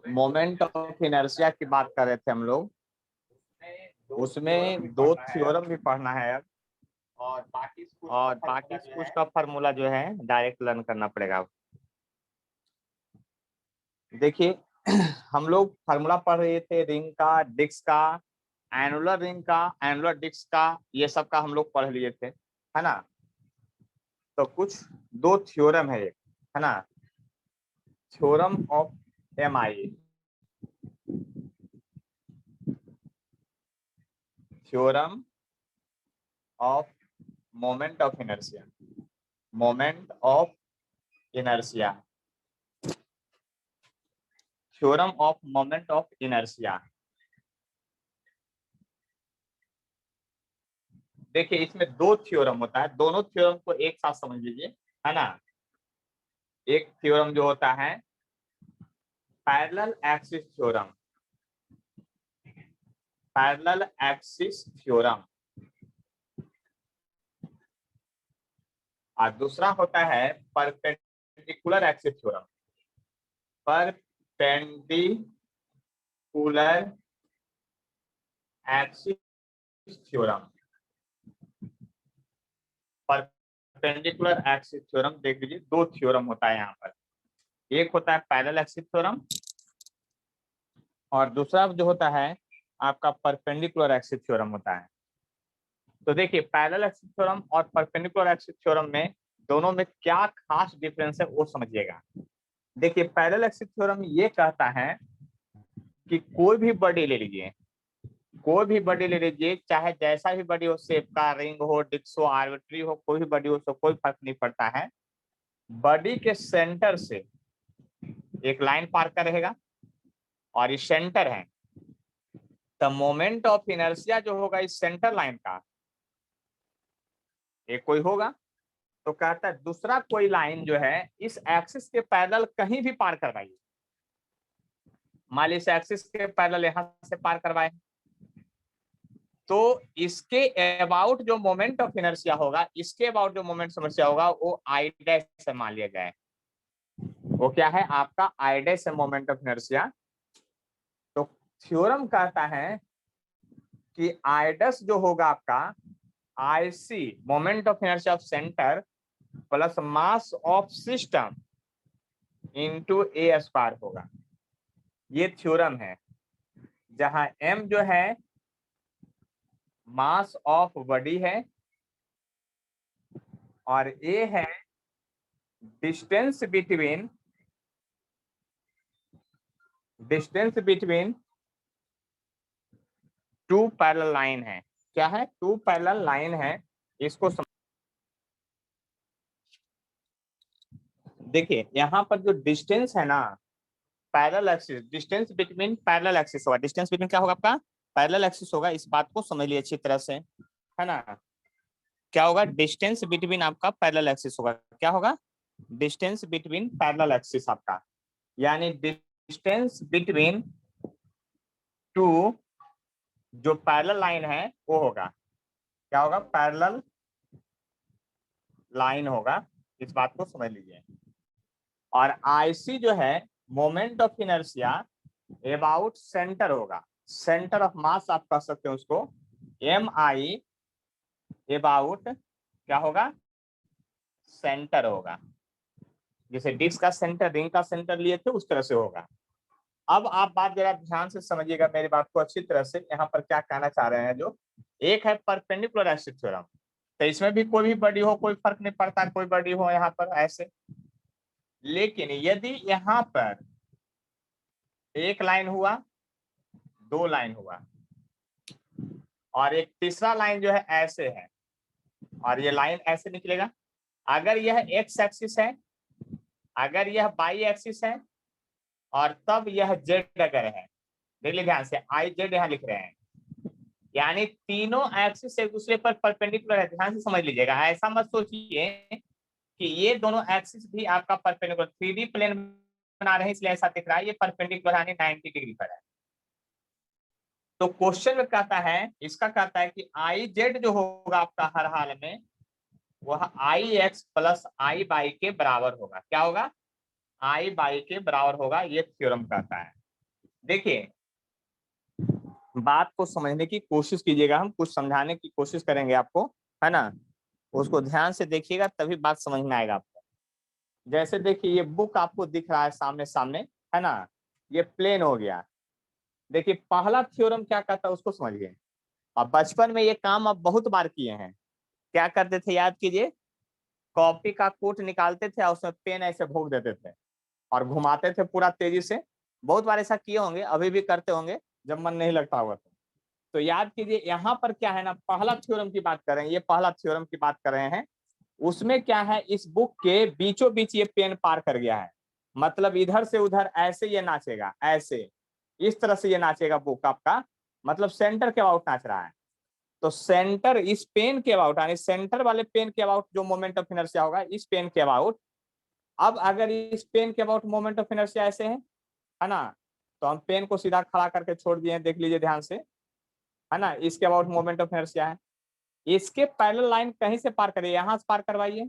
Moment of inertia की बात कर रहे थे हम लोग, उसमें दो थ्योरम भी पढ़ना है अब, और बाकी कुछ का फार्मूला जो है डायरेक्ट लर्न करना पड़ेगा। देखिए हम लोग फार्मूला पढ़ रहे थे रिंग का, डिस्क का, एनुलर रिंग का, एनुलर डिस्क का, ये सब का हम लोग पढ़ लिए थे, है ना। तो कुछ दो थ्योरम है, एक है ना, theorem of MI, theorem of moment of inertia, moment of inertia, theorem of moment of inertia. देखिए इसमें दो थ्योरम होता है, दोनों थ्योरम को एक साथ समझ लीजिए, है ना। एक थ्योरम जो होता है parallel axis theorem, parallel axis theorem, और दूसरा होता है perpendicular axis theorem, perpendicular axis theorem. Perpendicular axis theorem देख लीजिए, दो थ्योरम होता है यहाँ पर, एक होता है पैरेलल एक्सिस थ्योरम और दूसरा जो होता है आपका परपेंडिकुलर एक्सिस थ्योरम होता है। तो देखिए पैरेलल एक्सिस थ्योरम और परपेंडिकुलर एक्सिस थ्योरम में दोनों में क्या खास डिफरेंस है वो समझिएगा। देखिए पैरेलल एक्सिस थ्योरम ये कहता है कि कोई भी बॉडी ले लीजिए, कोई भी बॉडी ले लीजिए, चाहे जैसा भी बॉडी हो, शेप का, रिंग हो, डिस्क हो, आर्बिट्री हो, कोई भी बॉडी हो, तो कोई फर्क नहीं पड़ता है। बॉडी के सेंटर से एक लाइन पार कर रहेगा और ये सेंटर है, तो मोमेंट ऑफ इनर्शिया जो होगा इस सेंटर लाइन का, एक कोई होगा, तो कहता है दूसरा कोई लाइन जो है इस एक्सिस के पैरेलल कहीं भी पार करवाइए। मान लीजिए इस एक्सिस के पैरेलल यहां से पार करवाए, तो इसके अबाउट जो मोमेंट ऑफ इनर्शिया होगा, इसके अबाउट जो मोमेंट समस्या होगा वो आई डैश से मान लिया जाए। वो क्या है आपका आई डैश है मोमेंट ऑफ इनर्शिया। तो थ्योरम कहता है कि आई डैश जो होगा आपका IC moment of inertia of centre plus mass of system into A square होगा। ये थ्योरम है जहां m जो है मास ऑफ बॉडी है और a है distance between two parallel line है। क्या है? टू पैरेलल लाइन है। इसको देखिए यहाँ पर जो डिस्टेंस है ना, parallel axis, distance between parallel axis होगा। डिस्टेंस बिटवीन क्या होगा आपका? पैरेलल एक्सिस होगा। इस बात को समझ लिया अच्छी तरह से, है ना। क्या होगा? डिस्टेंस बिटवीन आपका पैरेलल एक्सिस होगा। क्या होगा? डिस्टेंस बिटवीन पैरेलल एक्सिस आपका, यानी डिस्टेंस बिटवीन टू जो पैरेलल लाइन है वो होगा। क्या होगा? पैरेलल लाइन होगा। इस बात को समझ लीजिए। और IC जो है moment of inertia about centre होगा। सेंटर ऑफ मास आप कह सकते हैं उसको। MI अबाउट क्या होगा? सेंटर होगा। जैसे डिस्क का सेंटर, रिंग का सेंटर लिए थे, उस तरह से होगा। अब आप बात जरा ध्यान से समझिएगा मेरी बात को अच्छी तरह से। यहाँ पर क्या कहना चाह रहे हैं, जो एक है परपेंडिकुलर एक्सिस थ्योरम, तो इसमें भी कोई भी बॉडी हो कोई फर्क नहीं पड़ता, कोई बॉडी हो यहाँ पर ऐसे। लेकिन यदि यहाँ पर एक लाइन हुआ, दो लाइन हुआ और एक तीसरा लाइन जो है ऐसे है, और ये लाइन ऐसे निकलेगा। अगर यह एक्स एक्सिस है, अगर यह बाई एक्सिस है, और तब यह जेड अगर है, देख लीजिए ध्यान से, IZ यहाँ लिख रहे हैं, यानी तीनों एक्सिस एक दूसरे पर परपेंडिकुलर है। ध्यान से समझ लीजिएगा, ऐसा मत सोचिए कि ये दोनों एक्सिस भी आपका परपेंडिकुलर 3D प्लेन बना रहे हैं इसलिए ऐसा दिख रहा है। ये परपेंडिकुलर यानी 90 डिग्री पर है। तो क्वेश्चन में कहता है, इसका कहता है कि IZ जो होगा आपका हर हाल में वह IX प्लस I बाई के बराबर होगा। क्या होगा? आई बाई के बराबर होगा, ये थ्योरम कहता है। देखिए बात को समझने की कोशिश कीजिएगा, हम कुछ समझाने की कोशिश करेंगे आपको, है ना, उसको ध्यान से देखिएगा तभी बात समझ में आएगा आपको। जैसे देखिए ये बुक आपको दिख रहा है सामने सामने, है ना, ये प्लेन हो गया। देखिए पहला थ्योरम क्या कहता है उसको समझिए। अब बचपन में ये काम आप बहुत बार किए हैं। क्या करते थे याद कीजिए, कॉपी का कोट निकालते थे और उसमें पेन ऐसे भोग देते थे और घुमाते थे पूरा तेजी से। बहुत बार ऐसा किए होंगे, अभी भी करते होंगे जब मन नहीं लगता होगा तो याद कीजिए यहाँ पर क्या है ना, पहला थ्योरम की बात कर रहे हैं, ये पहला थ्योरम की बात कर रहे हैं। उसमें क्या है, इस बुक के बीचों बीच ये पेन पार कर गया है, मतलब इधर से उधर ऐसे ये नाचेगा, ऐसे इस तरह से ये नाचेगा बुक आपका, मतलब सेंटर के अबाउट नाच रहा है। तो सेंटर इस पेन के अबाउट, यानी सेंटर वाले पेन के अबाउट जो मोमेंट ऑफ इनर्शिया होगा इस पेन के अबाउट। अब अगर इस पेन के अबाउट मोमेंट ऑफ इनर्शिया ऐसे है ना, तो हम पेन को सीधा खड़ा करके छोड़ दिए, देख लीजिए ध्यान से, है ना, इसके अबाउट मोमेंट ऑफ इनर्शिया है। इसके पैरेलल लाइन कहीं से पार करिए, यहां से पार करवाइए,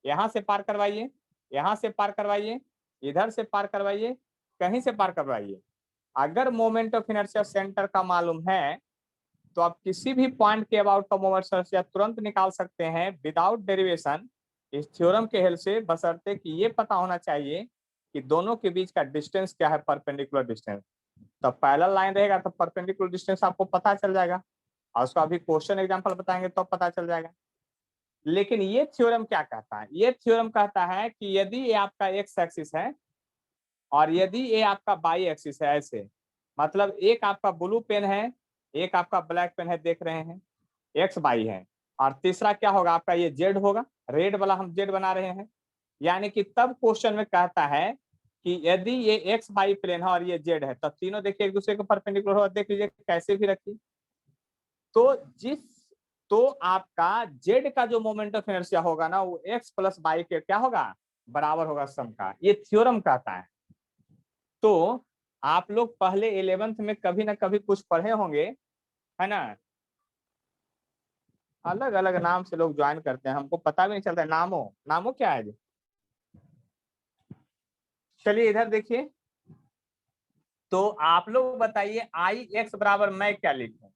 यहां से पार करवाइए, यहां से पार करवाइए, इधर से पार करवाइए, कहीं से पार करवाइए। अगर मोमेंट ऑफ इनर्शिया सेंटर का मालूम है तो आप किसी भी पॉइंट के अबाउट का मोमेंट ऑफ इनर्शिया तुरंत निकाल सकते हैं विदाउट डेरिवेशन इस थ्योरम के हेल्प से, बशर्ते कि ये पता होना चाहिए कि दोनों के बीच का डिस्टेंस क्या है, परपेंडिकुलर डिस्टेंस। तो पैरेलल लाइन रहेगा तो परपेंडिकुलर डिस्टेंस आपको पता चल जाएगा, और उसका अभी क्वेश्चन एग्जांपल बताएंगे तो पता चल जाएगा। लेकिन ये थ्योरम क्या कहता है, ये थ्योरम कहता है कि यदि ये आपका एक्स एक्सिस है और यदि ये आपका बाई एक्सिस है ऐसे, मतलब एक आपका ब्लू पेन है, एक आपका ब्लैक पेन है, देख रहे हैं, एक्स बाई है, और तीसरा क्या होगा आपका, ये जेड होगा, रेड वाला हम जेड बना रहे हैं। यानी कि तब क्वेश्चन में कहता है कि यदि ये एक्स बाई प्लेन है और ये जेड है, तब तीनों देखिए एक दूसरे के परपेंडिकुलर होगा, देख लीजिए कैसे भी रखिए। तो जिस तो आपका जेड का जो मोमेंट ऑफ इनर्शिया होगा ना, वो एक्स प्लस बाई के क्या होगा, बराबर होगा सम का, ये थ्योरम कहता है। तो आप लोग पहले 11th में कभी ना कभी कुछ पढ़े होंगे, है ना, अलग अलग नाम से लोग ज्वाइन करते हैं, हमको पता भी नहीं चलता है नामो नामो क्या है जी। चलिए इधर देखिए, तो आप लोग बताइए आई एक्स बराबर मैं क्या लिखूं,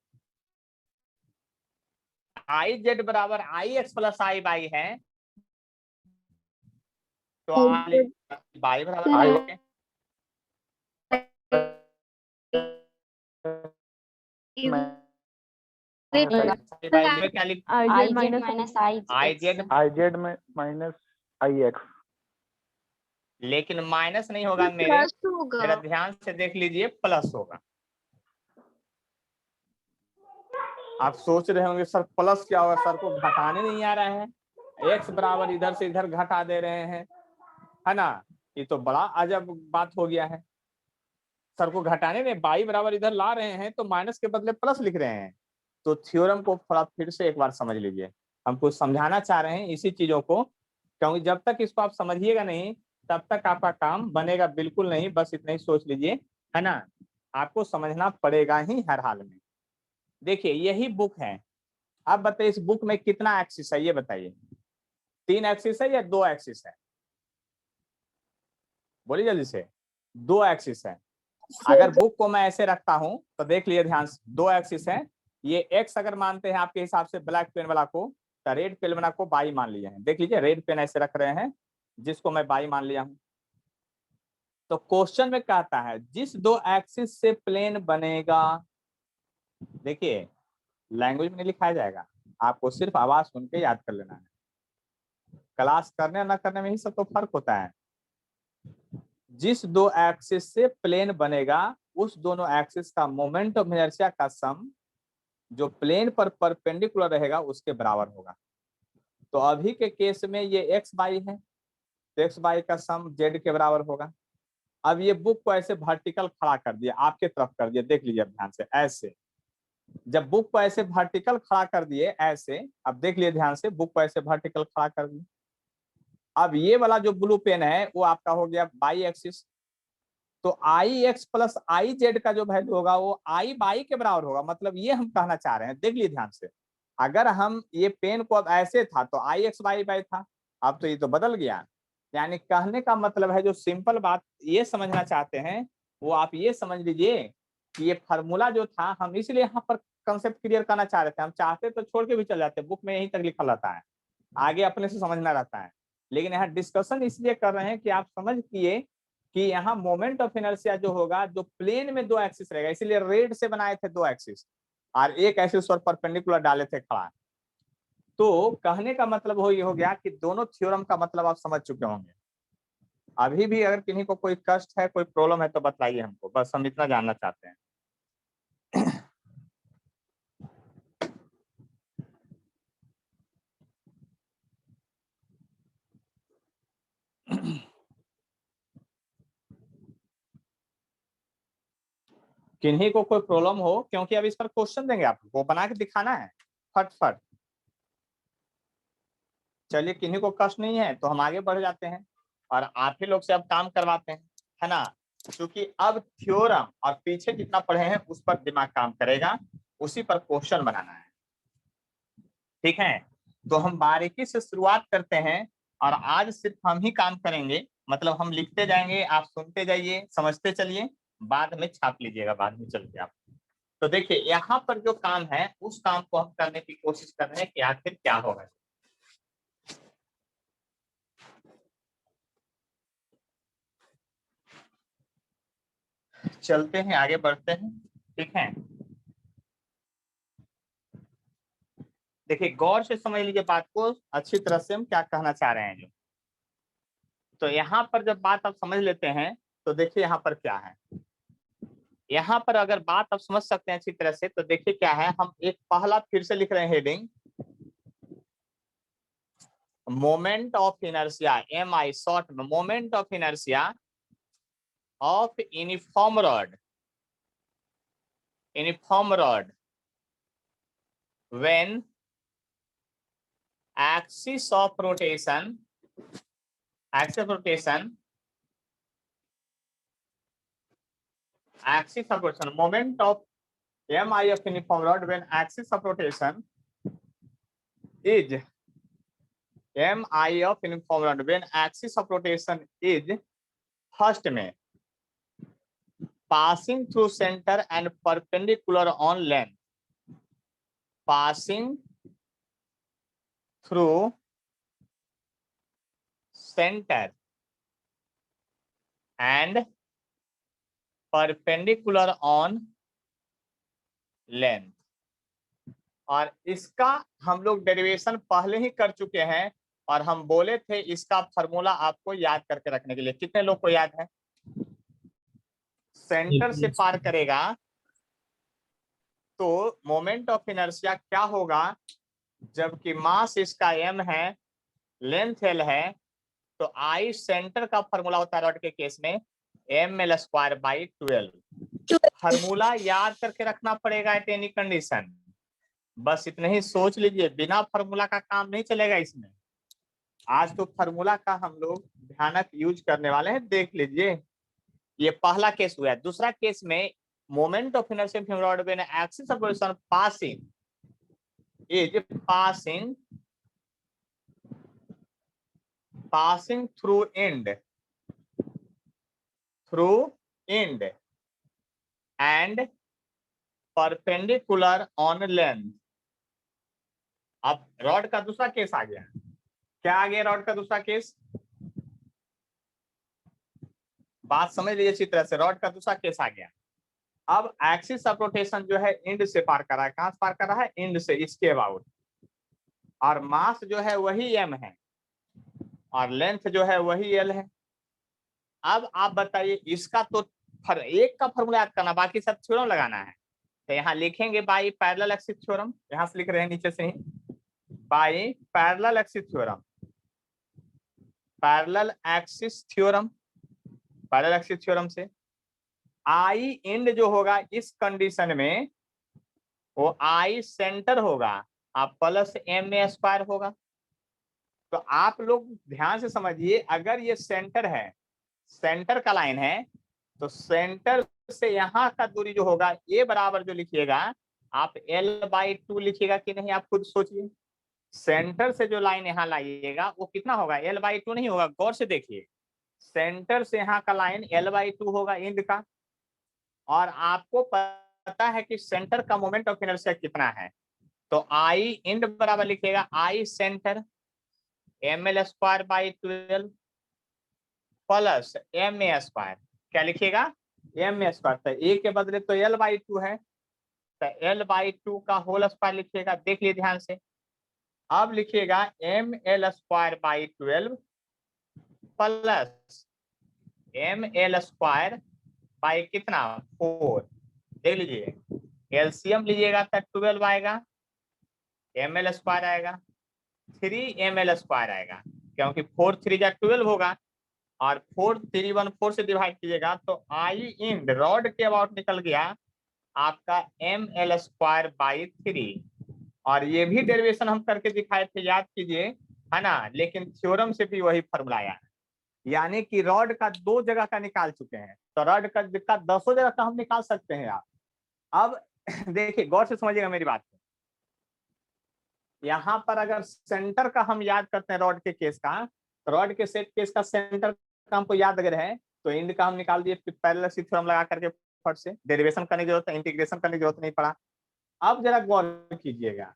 आई जेड बराबर आई एक्स प्लस आई बाई है, तो आई बाई बराबर आई क्या लिख, I Z minus I Z, I Z में माइनस आई एक्स, लेकिन माइनस नहीं होगा मेरे, मेरा ध्यान से देख लीजिए प्लस होगा। आप सोच रहे होंगे सर प्लस क्या होगा, सर को घटाने नहीं आ रहा है, एक्स बराबर इधर से इधर घटा दे रहे हैं, है ना, ये तो बड़ा अजब बात हो गया है। सर को घटाने में बाई बराबर इधर ला रहे हैं तो माइनस के बदले प्लस लिख रहे हैं। तो थ्योरम को थोड़ा फिर से एक बार समझ लीजिए, हम कुछ समझाना चाह रहे हैं इसी चीजों को, क्योंकि जब तक इसको आप समझिएगा नहीं तब तक आपका काम बनेगा बिल्कुल नहीं, बस इतना ही सोच लीजिए, है ना, आपको समझना पड़ेगा ही हर हाल में। देखिए यही बुक है, अब बताइए इस बुक में कितना एक्सिस है ये बताइए, 3 एक्सिस है या 2 एक्सिस है, बोलिए जल्दी से, 2 एक्सिस है। अगर बुक को मैं ऐसे रखता हूं तो देख लिए ध्यान से, 2 एक्सिस है, ये एक्स अगर मानते हैं आपके हिसाब से ब्लैक पेन वाला को, तो रेड पेन वाला को बाई मान लिया है, देख लीजिए रेड पेन ऐसे रख रहे हैं जिसको मैं बाई मान लिया हूं। तो क्वेश्चन में कहता है जिस 2 एक्सिस से प्लेन बनेगा, देखिए लैंग्वेज में नहीं लिखाया जाएगा, आपको सिर्फ आवाज सुन के याद कर लेना है, क्लास करने ना करने में ही सब तो फर्क होता है। जिस 2 एक्सिस से प्लेन बनेगा उस दोनों एक्सिस का मोमेंट ऑफ इनर्शिया का सम जो प्लेन पर परपेंडिकुलर रहेगा उसके बराबर होगा। तो अभी के केस में ये एक्स बाई है, तो एक्स बाई का सम जेड के बराबर होगा। अब ये बुक को ऐसे वर्टिकल खड़ा कर दिया, आपके तरफ कर दिया, देख लीजिए ध्यान से ऐसे, जब बुक को ऐसे वर्टिकल खड़ा कर दिए ऐसे, अब देख लिए ध्यान से, बुक को ऐसे वर्टिकल खड़ा कर दिए। अब ये वाला जो ब्लू पेन है वो आपका हो गया बाई एक्सिस, तो आई एक्स प्लस आई जेड का जो वैल्यू होगा वो आई बाई के बराबर होगा, मतलब ये हम कहना चाह रहे हैं, देख लिए ध्यान से। अगर हम ये पेन को अब ऐसे था तो आई एक्स बाई बाई था, अब तो ये तो बदल गया, यानी कहने का मतलब है, जो सिंपल बात ये समझना चाहते हैं वो आप ये समझ लीजिए कि ये फार्मूला जो था, हम इसलिए यहाँ पर कंसेप्ट क्लियर करना चाह रहे थे। हम चाहते तो छोड़ के भी चल जाते, बुक में यहीं तक लिखा रहता है, आगे अपने से समझना रहता है। लेकिन यहाँ डिस्कशन इसलिए कर रहे हैं कि आप समझ किए कि यहाँ मोमेंट ऑफ इनर्शिया जो होगा, जो प्लेन में दो एक्सिस रहेगा, इसीलिए रेड से बनाए थे दो एक्सिस और एक एक्सिस पर परपेंडिकुलर डाले थे खड़ा। तो कहने का मतलब हो ये हो गया कि दोनों थ्योरम का मतलब आप समझ चुके होंगे। अभी भी अगर किन्हीं को कोई कष्ट है, कोई प्रॉब्लम है तो बताइए हमको, बस हम इतना जानना चाहते हैं। किन्हीं को कोई प्रॉब्लम हो, क्योंकि अब इस पर क्वेश्चन देंगे आपको, बना के दिखाना है फट। चलिए, किन्हीं को कष्ट नहीं है तो हम आगे बढ़ जाते हैं और आप ही लोग से अब काम करवाते हैं, है ना। क्योंकि अब थ्योरम और पीछे जितना पढ़े हैं उस पर दिमाग काम करेगा, उसी पर क्वेश्चन बनाना है, ठीक है। तो हम बारीकी से शुरुआत करते हैं और आज सिर्फ हम ही काम करेंगे, मतलब हम लिखते जाएंगे, आप सुनते जाइए, समझते चलिए, बाद में छाप लीजिएगा बाद में चल के आप। तो देखिए, यहाँ पर जो काम है उस काम को हम करने की कोशिश कर रहे हैं कि आखिर क्या होगा। चलते हैं, आगे बढ़ते हैं, ठीक है। देखिए, गौर से समझ लीजिए बात को, अच्छी तरह से हम क्या कहना चाह रहे हैं जो। तो यहाँ पर जब बात आप समझ लेते हैं तो देखिए यहाँ पर क्या है। यहाँ पर अगर बात आप समझ सकते हैं अच्छी तरह से तो देखिए क्या है। हम एक पहला फिर से लिख रहे हैं heading, moment of inertia, MI short में, moment of inertia of uniform rod when axis of rotation moment of MI of uniform rod when axis of rotation is MI of uniform rod when axis of rotation is first में passing through center and perpendicular on length, passing through center and perpendicular on length। और इसका हम लोग derivation पहले ही कर चुके हैं और हम बोले थे इसका फॉर्मूला आपको याद करके रखने के लिए। कितने लोग को याद है? सेंटर से पार करेगा तो मोमेंट ऑफ इनर्शिया क्या होगा, जबकि मास इसका m है, लेंथ l है, तो आई सेंटर का फॉर्मूला होता है रॉड के केस में ml²/12। फॉर्मूला याद करके रखना पड़ेगा एट एनी कंडीशन। बस इतने ही सोच लीजिए, बिना फार्मूला का काम नहीं चलेगा इसमें। आज तो फार्मूला का हम लोग भयानक यूज करने वाले हैं, देख लीजिए। ये पहला केस हुआ है। दूसरा केस में moment of inertia of rod when axis of rotation passing through and and perpendicular on length. अब रॉड का दूसरा केस आ गया। क्या आ गया रॉड का दूसरा केस? बात समझ लीजिए अच्छी तरह से, रॉड का दूसरा केस आ गया। अब एक्सिस ऑफ रोटेशन जो है एंड से पार कर रहा है। कहां से पार कर रहा है? एंड से, इसके अबाउट। और मास जो है वही m है और लेंथ जो है वही l है। अब आप बताइए, इसका तो एक का फॉर्मूला याद करना, बाकी सब थ्योरम लगाना है। तो यहाँ लिखेंगे बाई पैरेलल एक्सिस थ्योरम, यहां से लिख रहे हैं नीचे से ही, by parallel axis theorem, parallel axis theorem से आई एंड जो होगा इस कंडीशन में वो आई सेंटर होगा आप प्लस m² होगा। तो आप लोग ध्यान से समझिए, अगर ये सेंटर है, सेंटर का लाइन है, तो सेंटर से यहाँ का दूरी जो होगा a बराबर जो लिखिएगा आप l/2 लिखिएगा कि नहीं, आप खुद सोचिए। सेंटर से जो लाइन यहाँ लाइएगा वो कितना होगा, L/2 नहीं होगा, गौर से देखिए, सेंटर से यहाँ का लाइन L/2 होगा इंड का, और आपको पता है कि सेंटर का मोमेंट ऑफ इनर्शिया कितना है, तो आई इंड बराबर लिखिएगा I centre ml²/12 plus ma², क्या लिखिएगा, ma², तो ए के बदले तो L/2 है, तो L/2 का होल स्क्वायर लिखिएगा, देख लिए ध्यान से। अब लिखिएगा ml²/12 प्लस ml² कितना 4, देख लीजिए, एलसीएम लीजिएगा तो 12 आएगा, ml² आएगा, 3ml² आएगा, क्योंकि 4 3 जा 12 होगा, और 4 314 से डिवाइड कीजिएगा तो आई इंड रॉड के अबाउट निकल गया आपका ml²/3, और ये भी डेरिवेशन हम करके दिखाए थे, याद कीजिए, है ना, लेकिन थ्योरम से भी वही फॉर्मूला आया है, यानी कि रॉड का 2 जगह का निकाल चुके हैं, तो रॉड का 10 जगह का हम निकाल सकते हैं आप। अब देखिए गौर से समझिएगा मेरी बात को, यहाँ पर अगर सेंटर का हम याद करते हैं रॉड के केस का, तो रॉड के सेट केस का सेंटर का हमको याद अगर है तो इंड का हम निकाल दिए पैरेलल थ्योरम लगा करके, फट से डेरिवेशन करने की जरूरत है, इंटीग्रेशन करने की जरूरत नहीं पड़ा। अब जरा गौर कीजिएगा,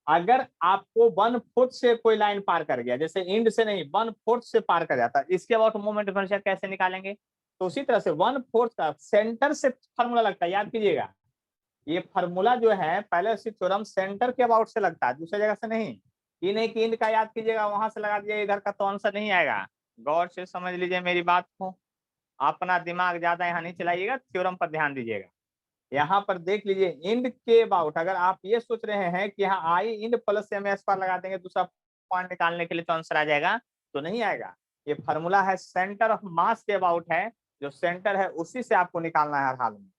अगर आपको 1/4 से कोई लाइन पार कर गया, जैसे इंड से नहीं 1/4 से पार कर जाता, इसके अबाउट मोमेंट ऑफ इनर्शिया कैसे निकालेंगे, तो उसी तरह से 1/4 का सेंटर से फार्मूला लगता है, याद कीजिएगा, ये फार्मूला जो है पहले थ्योरम सेंटर के अबाउट से लगता है, दूसरी जगह से नहीं। ये नहीं कि इंड का याद कीजिएगा वहां से लगा दिया इधर का तो आंसर नहीं आएगा, गौर से समझ लीजिए मेरी बात को, अपना दिमाग ज्यादा यहाँ नहीं चलाइएगा, थ्योरम पर ध्यान दीजिएगा। यहाँ पर देख लीजिए इंड के अबाउट अगर आप ये सोच रहे हैं कि यहाँ आई इंड प्लस ma² लगा देंगे दूसरा पॉइंट निकालने के लिए तो आंसर आ जाएगा, तो नहीं आएगा। ये फार्मूला है सेंटर ऑफ मास के अबाउट है, जो सेंटर है उसी से आपको निकालना है हर हाल में,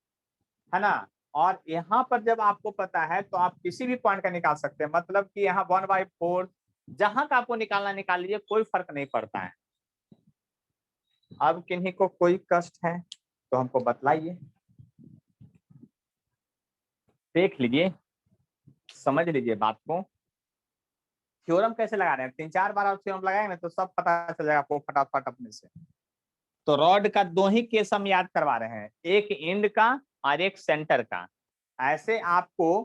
है ना। और यहाँ पर जब आपको पता है तो आप किसी भी पॉइंट का निकाल सकते हैं, मतलब कि यहाँ 1/4 जहां का आपको निकालना निकाल लीजिए, कोई फर्क नहीं पड़ता है। अब किन्हीं को कोई कष्ट है तो हमको बतलाइए, देख लीजिए, समझ लीजिए बात को। थ्योरम कैसे लगा रहे हैं, 3-4 बार आप थ्योरम लगाएंगे तो सब पता चल जाएगा आपको फटाफट अपने से। तो रॉड का 2 ही केस हम याद करवा रहे हैं, एक इंड का और एक सेंटर का। ऐसे आपको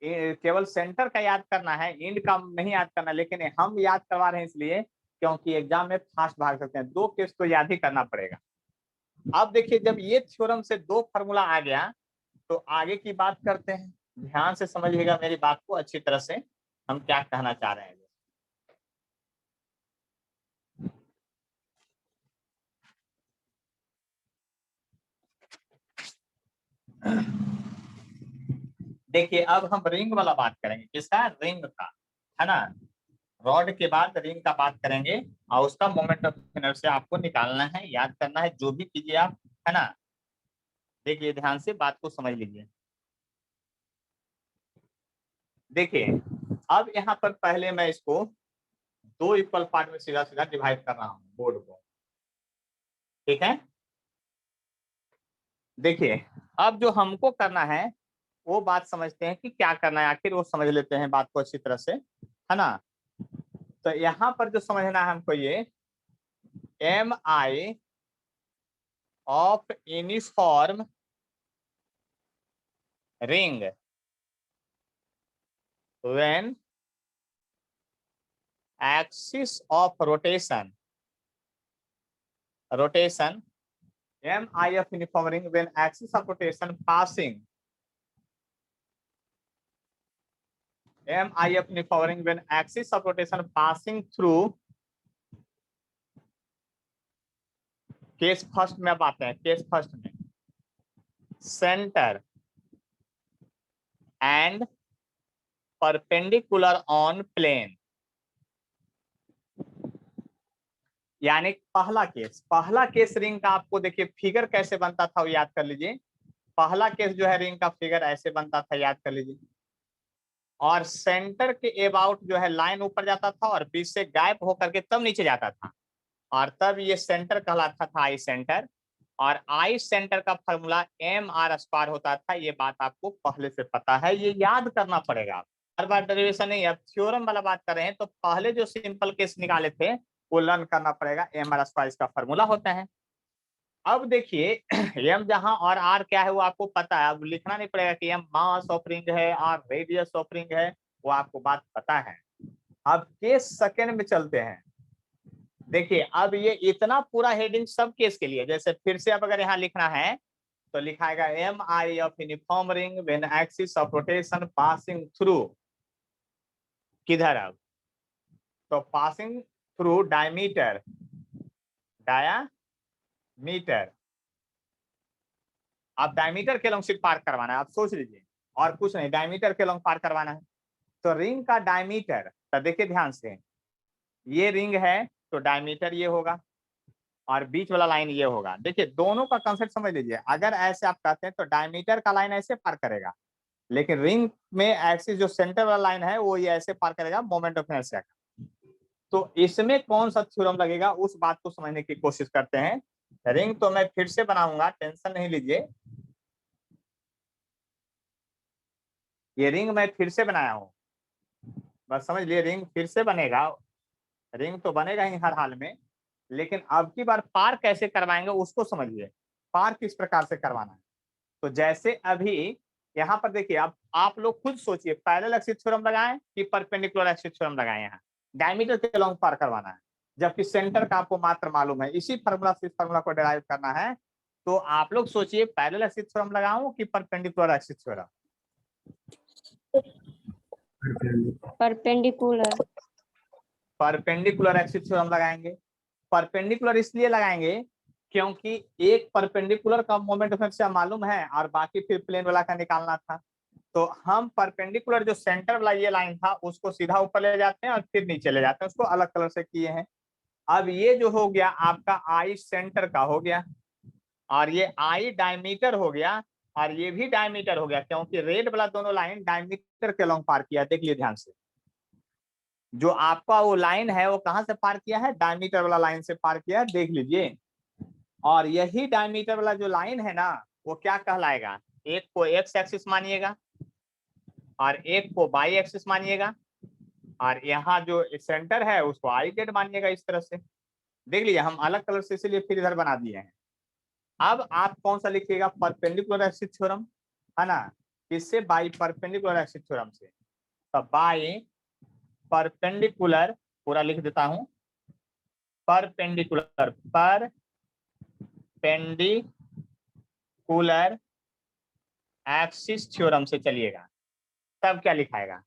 केवल सेंटर का याद करना है, इंड का नहीं याद करना, लेकिन हम याद करवा रहे हैं इसलिए क्योंकि एग्जाम में फास्ट भाग सकते हैं, 2 केस तो याद ही करना पड़ेगा। अब देखिए जब ये थ्योरम से 2 फार्मूला आ गया तो आगे की बात करते हैं, ध्यान से समझिएगा मेरी बात को अच्छी तरह से, हम क्या कहना चाह रहे हैं। देखिए अब हम रिंग वाला बात करेंगे, किसका, रिंग का, है ना। रॉड के बाद रिंग का बात करेंगे और उसका मोमेंट ऑफ इनर्शिया आपको निकालना है, याद करना है, जो भी कीजिए आप, है ना। देखिए ध्यान से बात को समझ लीजिए। देखिए अब यहाँ पर पहले मैं इसको 2 इक्वल पार्ट में सीधा सीधा डिवाइड कर रहा हूँ बोर्ड को, ठीक है। देखिए अब जो हमको करना है वो बात समझते हैं कि क्या करना है, आखिर वो समझ लेते हैं बात को अच्छी तरह से, है ना। तो यहाँ पर जो समझना है हमको, ये mi of uniform ring when axis of rotation mi of uniform ring when axis of rotation passing mi of uniform ring when axis of rotation passing through case first में अब आते हैं, केस फर्स्ट में centre and perpendicular on plane, यानी पहला case ring का आपको देखिए फिगर कैसे बनता था वो याद कर लीजिए। पहला केस जो है रिंग का फिगर ऐसे बनता था, याद कर लीजिए, और सेंटर के अबाउट जो है लाइन ऊपर जाता था और बीच से गायब होकर के तब नीचे जाता था, और तब ये सेंटर कहलाता था आई सेंटर, और आई सेंटर का फॉर्मूला mr² होता था। ये बात आपको पहले से पता है, ये याद करना पड़ेगा, हर बार डेरिवेशन नहीं, अब थ्योरम वाला बात कर रहे हैं तो पहले जो सिंपल केस निकाले थे वो लर्न करना पड़ेगा। एम आर स्क्वायर इसका फॉर्मूला होता है। अब देखिए एम जहां और आर क्या है वो आपको पता है, अब लिखना नहीं पड़ेगा कि एम मास ऑफ रिंग है, आर रेडियस ऑफ रिंग है, वो आपको बात पता है। अब केस सेकंड में चलते हैं। देखिए अब ये इतना पूरा हेडिंग सब केस के लिए, जैसे फिर से अब अगर यहाँ लिखना है तो लिखाएगा M I of uniform ring when axis of rotation passing through, किधर अब तो पासिंग थ्रू डायमीटर, डायामीटर, आप डायमीटर के लॉन्ग सिर्फ पार करवाना है, आप सोच लीजिए और कुछ नहीं, डायमीटर के लॉन्ग पार करवाना है। तो रिंग का डायमीटर, तो देखिए ध्यान से, ये रिंग है तो डायमीटर ये होगा और बीच वाला लाइन ये होगा। देखिए दोनों का कंसेप्ट समझ लीजिए, अगर ऐसे आप कहते हैं तो डायमीटर का लाइन ऐसे पार करेगा, लेकिन रिंग में एक्सिस जो सेंटर वाला लाइन है वो ये ऐसे पार करेगा मोमेंट ऑफ इनर्शिया का। तो इसमें कौन सा थ्योरम लगेगा उस बात को समझने की कोशिश करते हैं। रिंग तो मैं फिर से बनाऊंगा, टेंशन नहीं लीजिए, ये रिंग मैं फिर से बनाया हूं, बस समझ लिए रिंग फिर से बनेगा। रिंग तो बनेगा ही हर हाल में, लेकिन अब की बार पार कैसे करवाएंगे उसको समझिए, पार किस प्रकार से करवाना है। तो जैसे अभी यहाँ पर देखिए, आप लोग खुद सोचिए, पैरेलल एक्सिस थ्योरम लगाएं कि परपेंडिकुलर एक्सिस थ्योरम लगाएं। यहाँ डायमीटर के लॉन्ग पार करवाना है, जबकि सेंटर का आपको मात्र मालूम है, इसी फार्मूला से इस फार्मूला को डिराइव करना है। तो आप लोग सोचिए पैरेलल एक्सिस थ्योरम लगाऊं कि perpendicular axis theorem? Perpendicular. Perpendicular axis theorem लगाएंगे। परपेंडिकुलर इसलिए लगाएंगे क्योंकि एक परपेंडिकुलर का मोमेंट ऑफ इनर्शिया मालूम है और बाकी फिर प्लेन वाला का निकालना था। तो हम परपेंडिकुलर जो सेंटर वाला ये लाइन था उसको सीधा ऊपर ले जाते हैं और फिर नीचे ले जाते हैं, उसको अलग कलर से किए हैं। अब ये जो हो गया आपका आई सेंटर का हो गया, और ये आई डायमीटर हो गया, और ये भी डायमीटर हो गया, क्योंकि रेड वाला दोनों लाइन डायमीटर के लॉन्ग पार किया। देख लीजिए ध्यान से, जो आपका वो लाइन है वो कहां से पार किया है, डायमीटर वाला लाइन से पार किया है, देख लीजिए। और यही डायमीटर वाला जो लाइन है ना वो क्या कहलाएगा, एक को एक्स एक्सिस मानिएगा और एक को वाई एक्सिस मानिएगा, और यहाँ जो सेंटर है उसको आई जेड मानिएगा। इस तरह से देख लीजिए, हम अलग कलर से इसीलिए फिर इधर बना दिए हैं। अब आप कौन सा लिखिएगा, परपेंडिकुलर एक्सिस थ्योरम, है ना, किससे, बाई परपेंडिकुलर एक्सिस थ्योरम से। तो बाई परपेंडिकुलर, पूरा लिख देता हूं, परपेंडिकुलर, परपेंडिकुलर एक्सिस थ्योरम से चलिएगा। तब क्या लिखाएगा,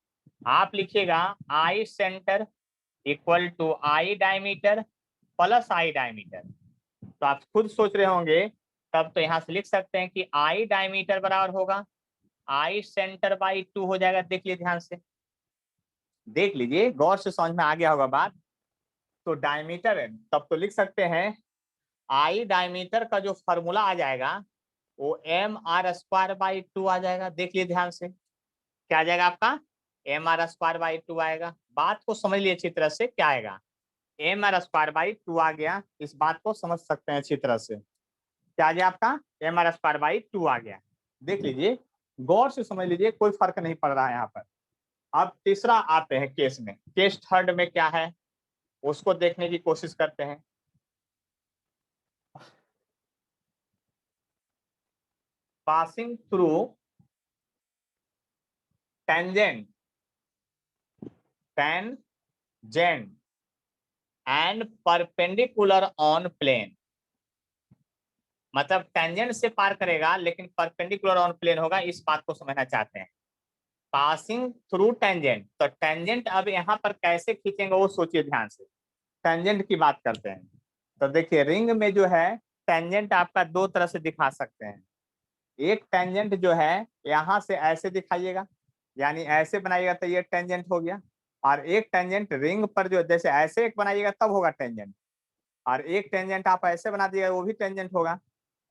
आप लिखिएगा I centre equal to I diameter plus I diameter. तो आप खुद सोच रहे होंगे, तब तो यहां से लिख सकते हैं कि आई डायमीटर बराबर होगा आई सेंटर बाई 2 हो जाएगा। देख लीजिए ध्यान से, देख लीजिए गौर से, समझ में आ गया होगा बात। तो डायमीटर है तब तो लिख सकते हैं आई डायमीटर का जो फॉर्मूला आ जाएगा वो एम आर स्क्वायर बाई 2 आ जाएगा। देख लीजिए ध्यान से, क्या आ जाएगा आपका, एम आर स्क्वायर बाई 2 आएगा। बात को समझ लिए अच्छी तरह से, क्या आएगा, एम आर स्क्वायर बाई 2 आ गया। इस बात को समझ सकते हैं अच्छी तरह से, क्या आ गया आपका, एम आर स्क्वायर बाई 2 आ गया। देख लीजिए, गौर से समझ लीजिए, कोई फर्क नहीं पड़ रहा है यहाँ पर। अब तीसरा आते हैं केस में, केस थर्ड में क्या है उसको देखने की कोशिश करते हैं। Passing through tangent, tangent and perpendicular on plane, मतलब टेंजेंट से पार करेगा लेकिन परपेंडिकुलर ऑन प्लेन होगा, इस बात को समझना चाहते हैं। पासिंग थ्रू टेंजेंट, तो टेंजेंट अब यहाँ पर कैसे खींचेंगे वो सोचिए ध्यान से। टेंजेंट की बात करते हैं तो देखिए, रिंग में जो है टेंजेंट आपका दो तरह से दिखा सकते हैं। एक टेंजेंट जो है यहाँ से ऐसे दिखाइएगा, यानी ऐसे बनाइएगा तो ये टेंजेंट हो गया। और एक टेंजेंट रिंग पर जो जैसे ऐसे एक बनाइएगा तब होगा टेंजेंट, और एक टेंजेंट आप ऐसे बना दिएगा वो भी टेंजेंट होगा।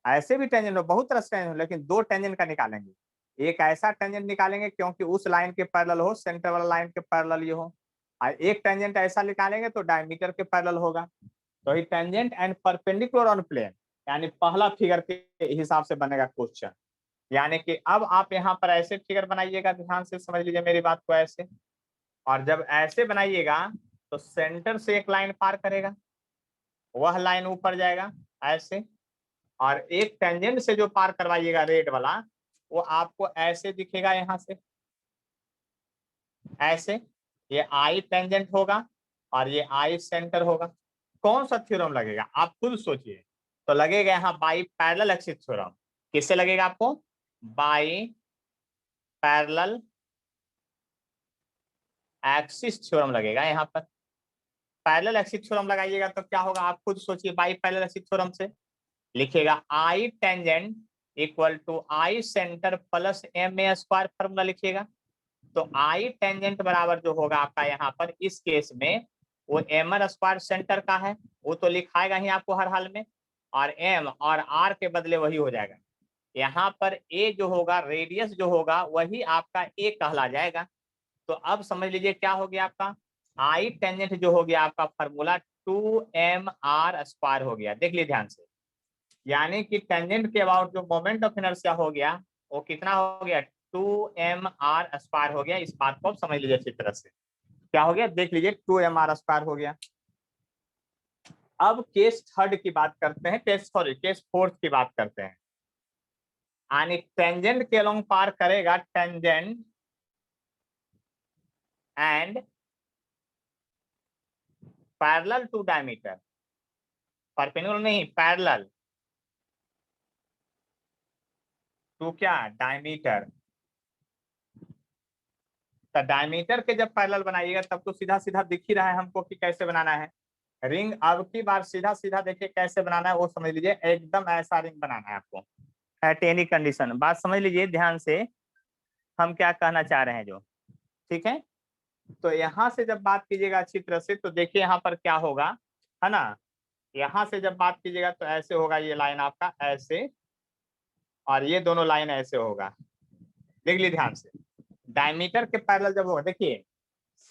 ऐसे भी टेंजेंट हो, बहुत तरह से टेंजेंट हो, लेकिन दो टेंजेंट का निकालेंगे। एक ऐसा टेंजेंट निकालेंगे क्योंकि उस लाइन के पैरेलल हो, सेंटर वाला लाइन के पैरेलल ये हो, और एक टेंजेंट ऐसा निकालेंगे तो डायमीटर के पैरेलल होगा। तो ये tangent and perpendicular on plane, यानी पहला फिगर के हिसाब से बनेगा क्वेश्चन। यानी कि अब आप यहाँ पर ऐसे फिगर बनाइएगा, ध्यान से समझ लीजिए मेरी बात को ऐसे, और जब ऐसे बनाइएगा तो सेंटर से एक लाइन पार करेगा, वह लाइन ऊपर जाएगा ऐसे, और एक टेंजेंट से जो पार करवाइएगा रेड वाला, वो आपको ऐसे दिखेगा यहाँ से ऐसे, ये आई टेंजेंट होगा और ये आई सेंटर होगा। कौन सा थ्योरम लगेगा आप खुद सोचिए। तो लगेगा यहाँ बाई पैरेलल एक्सिस थ्योरम। किससे लगेगा आपको? बाई पैरेलल एक्सिस थ्योरम लगेगा यहाँ पर। पैरेलल एक्सिस थ्योरम लगाइएगा तो क्या होगा आप खुद सोचिए। बाई पैरेलल एक्सिस थ्योरम से लिखिएगा I tangent equal to I centre plus M A square formula लिखिएगा। तो आई टेंजेंट बराबर जो होगा आपका यहाँ पर इस केस में वो एम आर स्क्वायर सेंटर का है, वो तो लिखाएगा ही आपको हर हाल में, और एम और आर के बदले वही हो जाएगा। यहाँ पर ए जो होगा, रेडियस जो होगा वही आपका ए कहला जाएगा। तो अब समझ लीजिए क्या हो गया आपका आई टेंजेंट जो हो गया आपका फॉर्मूला 2mr स्क्वायर हो गया। देख लीजिए ध्यान से, यानी कि टेंजेंट के अबाउट जो मोमेंट ऑफ इनर्शिया हो गया वो कितना हो गया 2mr स्क्वायर हो गया। इस बात को आप समझ लीजिए अच्छी तरह से। क्या हो गया देख लीजिए 2mr स्क्वायर हो गया। अब केस थर्ड की बात करते हैं, केस फोर्थ की बात करते हैं। यानी टेंजेंट के अलोंग पार करेगा tangent and parallel to diameter, perpendicular नहीं पैरेलल टू क्या डायमीटर। तो डायमीटर के जब पैरेलल बनाइएगा तब तो सीधा सीधा दिख ही रहा है हमको कि कैसे बनाना है रिंग। अब की बार सीधा सीधा देखिए कैसे बनाना है वो समझ लीजिए। एकदम ऐसा रिंग बनाना है आपको एट एनी कंडीशन। बात समझ लीजिए ध्यान से हम क्या कहना चाह रहे हैं जो, ठीक है। तो यहाँ से जब बात कीजिएगा अच्छी तरह से तो देखिए यहाँ पर क्या होगा, है ना। यहाँ से जब बात कीजिएगा तो ऐसे होगा, ये लाइन आपका ऐसे, और ये दोनों लाइन ऐसे होगा। देख लीजिए ध्यान से, डायमीटर के पैरेलल जब होगा, देखिए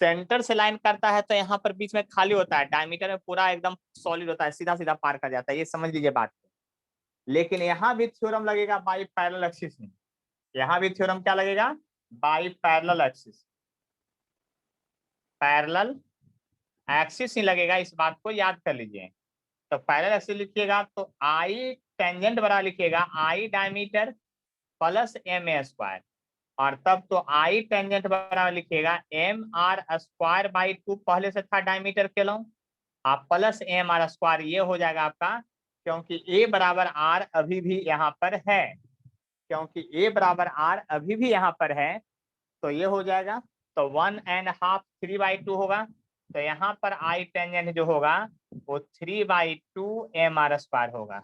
सेंटर से लाइन करता है तो यहाँ पर बीच में खाली होता है, डायमीटर में पूरा एकदम सॉलिड होता है, सीधा सीधा पार कर जाता है, ये समझ लीजिए बात को। लेकिन यहाँ भी थ्योरम लगेगा बाई पैरेलल एक्सिस में। यहाँ भी थ्योरम क्या लगेगा by parallel axis, parallel axis ही लगेगा, इस बात को याद कर लीजिए। तो पैरेलल एक्सिस लिखिएगा तो आई टेंजेंट बड़ा लिखिएगा I diameter plus M A square, और तब तो आई टेंजेंट बराबर लिखिएगा एम आर स्क्वायर बाई 2, पहले से था डायमीटर के लॉन्ग, आप प्लस एम आर स्क्वायर ये हो जाएगा आपका, क्योंकि ए बराबर आर अभी भी यहाँ पर है, क्योंकि ए बराबर आर अभी भी यहाँ पर है तो ये हो जाएगा। तो 1.5 3/2 होगा। तो यहाँ पर आई टेंजेंट जो होगा वो 3/2 एम आर स्क्वायर होगा।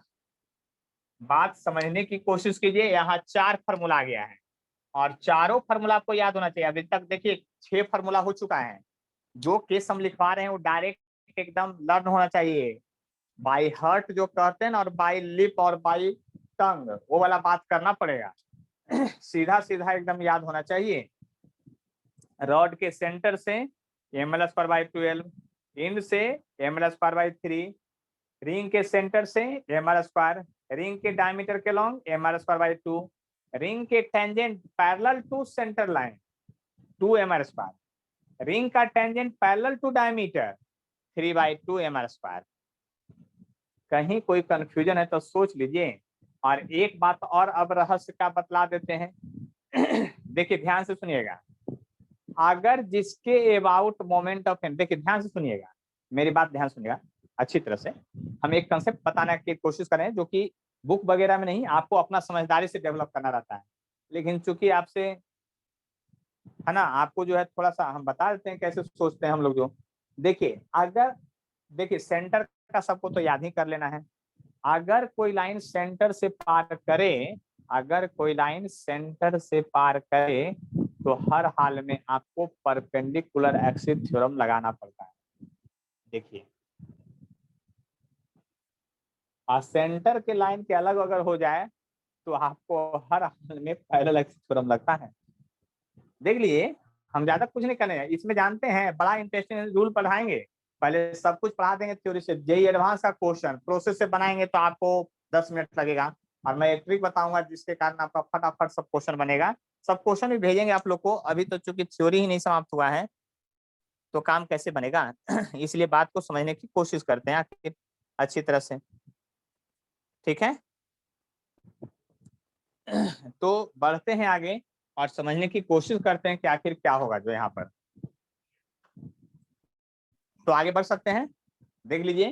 बात समझने की कोशिश कीजिए, यहाँ 4 फार्मूला आ गया है और चारों फार्मूला आपको याद होना चाहिए। अभी तक देखिए 6 फार्मूला हो चुका है। जो केस हम लिखवा रहे हैं वो डायरेक्ट एकदम लर्न होना चाहिए, बाय हार्ट जो कहते हैं ना, और बाय लिप और बाय टंग, वो वाला बात करना पड़ेगा। सीधा सीधा एकदम याद होना चाहिए। रॉड के सेंटर से ml स्क्वायर बाई 12, इंड से ml स्क्वायर बाई 3, रिंग के सेंटर से mr स्क्वायर, रिंग के डायमीटर के along mr square by 2, ring के tangent parallel to centre line 2mr square, ring का tangent parallel to diameter 3/2 mr square. कहीं कोई confusion है तो सोच लीजिए। और एक बात और अब रहस्य का बतला देते हैं। देखिए ध्यान से सुनिएगा, अगर जिसके अबाउट मोमेंट ऑफ, देखिए ध्यान से सुनिएगा मेरी बात, ध्यान सुनिएगा अच्छी तरह से। हम एक कंसेप्ट बताने की कोशिश करें जो कि बुक वगैरह में नहीं, आपको अपना समझदारी से डेवलप करना रहता है। लेकिन चूंकि आपसे, है ना, आपको जो है थोड़ा सा हम बता देते हैं कैसे सोचते हैं हम लोग जो। देखिए अगर, देखिए सेंटर का सबको तो याद ही कर लेना है। अगर कोई लाइन सेंटर से पार करे, अगर कोई लाइन सेंटर से पार करे तो हर हाल में आपको परपेंडिकुलर एक्सिस थ्योरम लगाना पड़ता है। देखिए और सेंटर के लाइन के अलग अगर हो जाए तो आपको हर हाल में पैरेलल एक्सिस थ्योरम लगता है। देख लिए, हम ज्यादा कुछ नहीं करेंगे इसमें, जानते हैं बड़ा इंटरेस्टिंग रूल पढ़ाएंगे, पहले सब कुछ पढ़ा देंगे थ्योरी से। जेई एडवांस का क्वेश्चन प्रोसेस से बनाएंगे तो आपको 10 मिनट लगेगा, और मैं एक ट्रिक बताऊंगा जिसके कारण आपका फटाफट सब क्वेश्चन बनेगा। सब क्वेश्चन भी भेजेंगे आप लोग को, अभी तो चूंकि थ्योरी ही नहीं समाप्त हुआ है तो काम कैसे बनेगा इसलिए बात को समझने की कोशिश करते हैं आखिर अच्छी तरह से, ठीक है। तो बढ़ते हैं आगे और समझने की कोशिश करते हैं कि आखिर क्या होगा जो यहाँ पर। तो आगे बढ़ सकते हैं, देख लीजिए,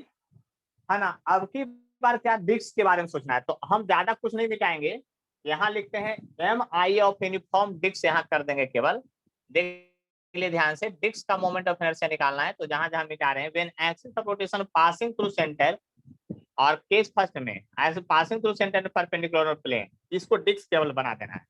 है ना। अब की बार क्या डिस्क के बारे में सोचना है, तो हम ज्यादा कुछ नहीं मिटाएंगे। यहाँ लिखते हैं M I of uniform disc, यहाँ कर देंगे केवल। देख लिए ध्यान से, डिस्क का मोमेंट ऑफ इनर्शिया निकालना है, तो जहां जहां मिटा रहे हैं when axis of rotation passing through centre, और केस फर्स्ट में as passing through centre perpendicular plane, इसको डिस्क केवल बना देना है।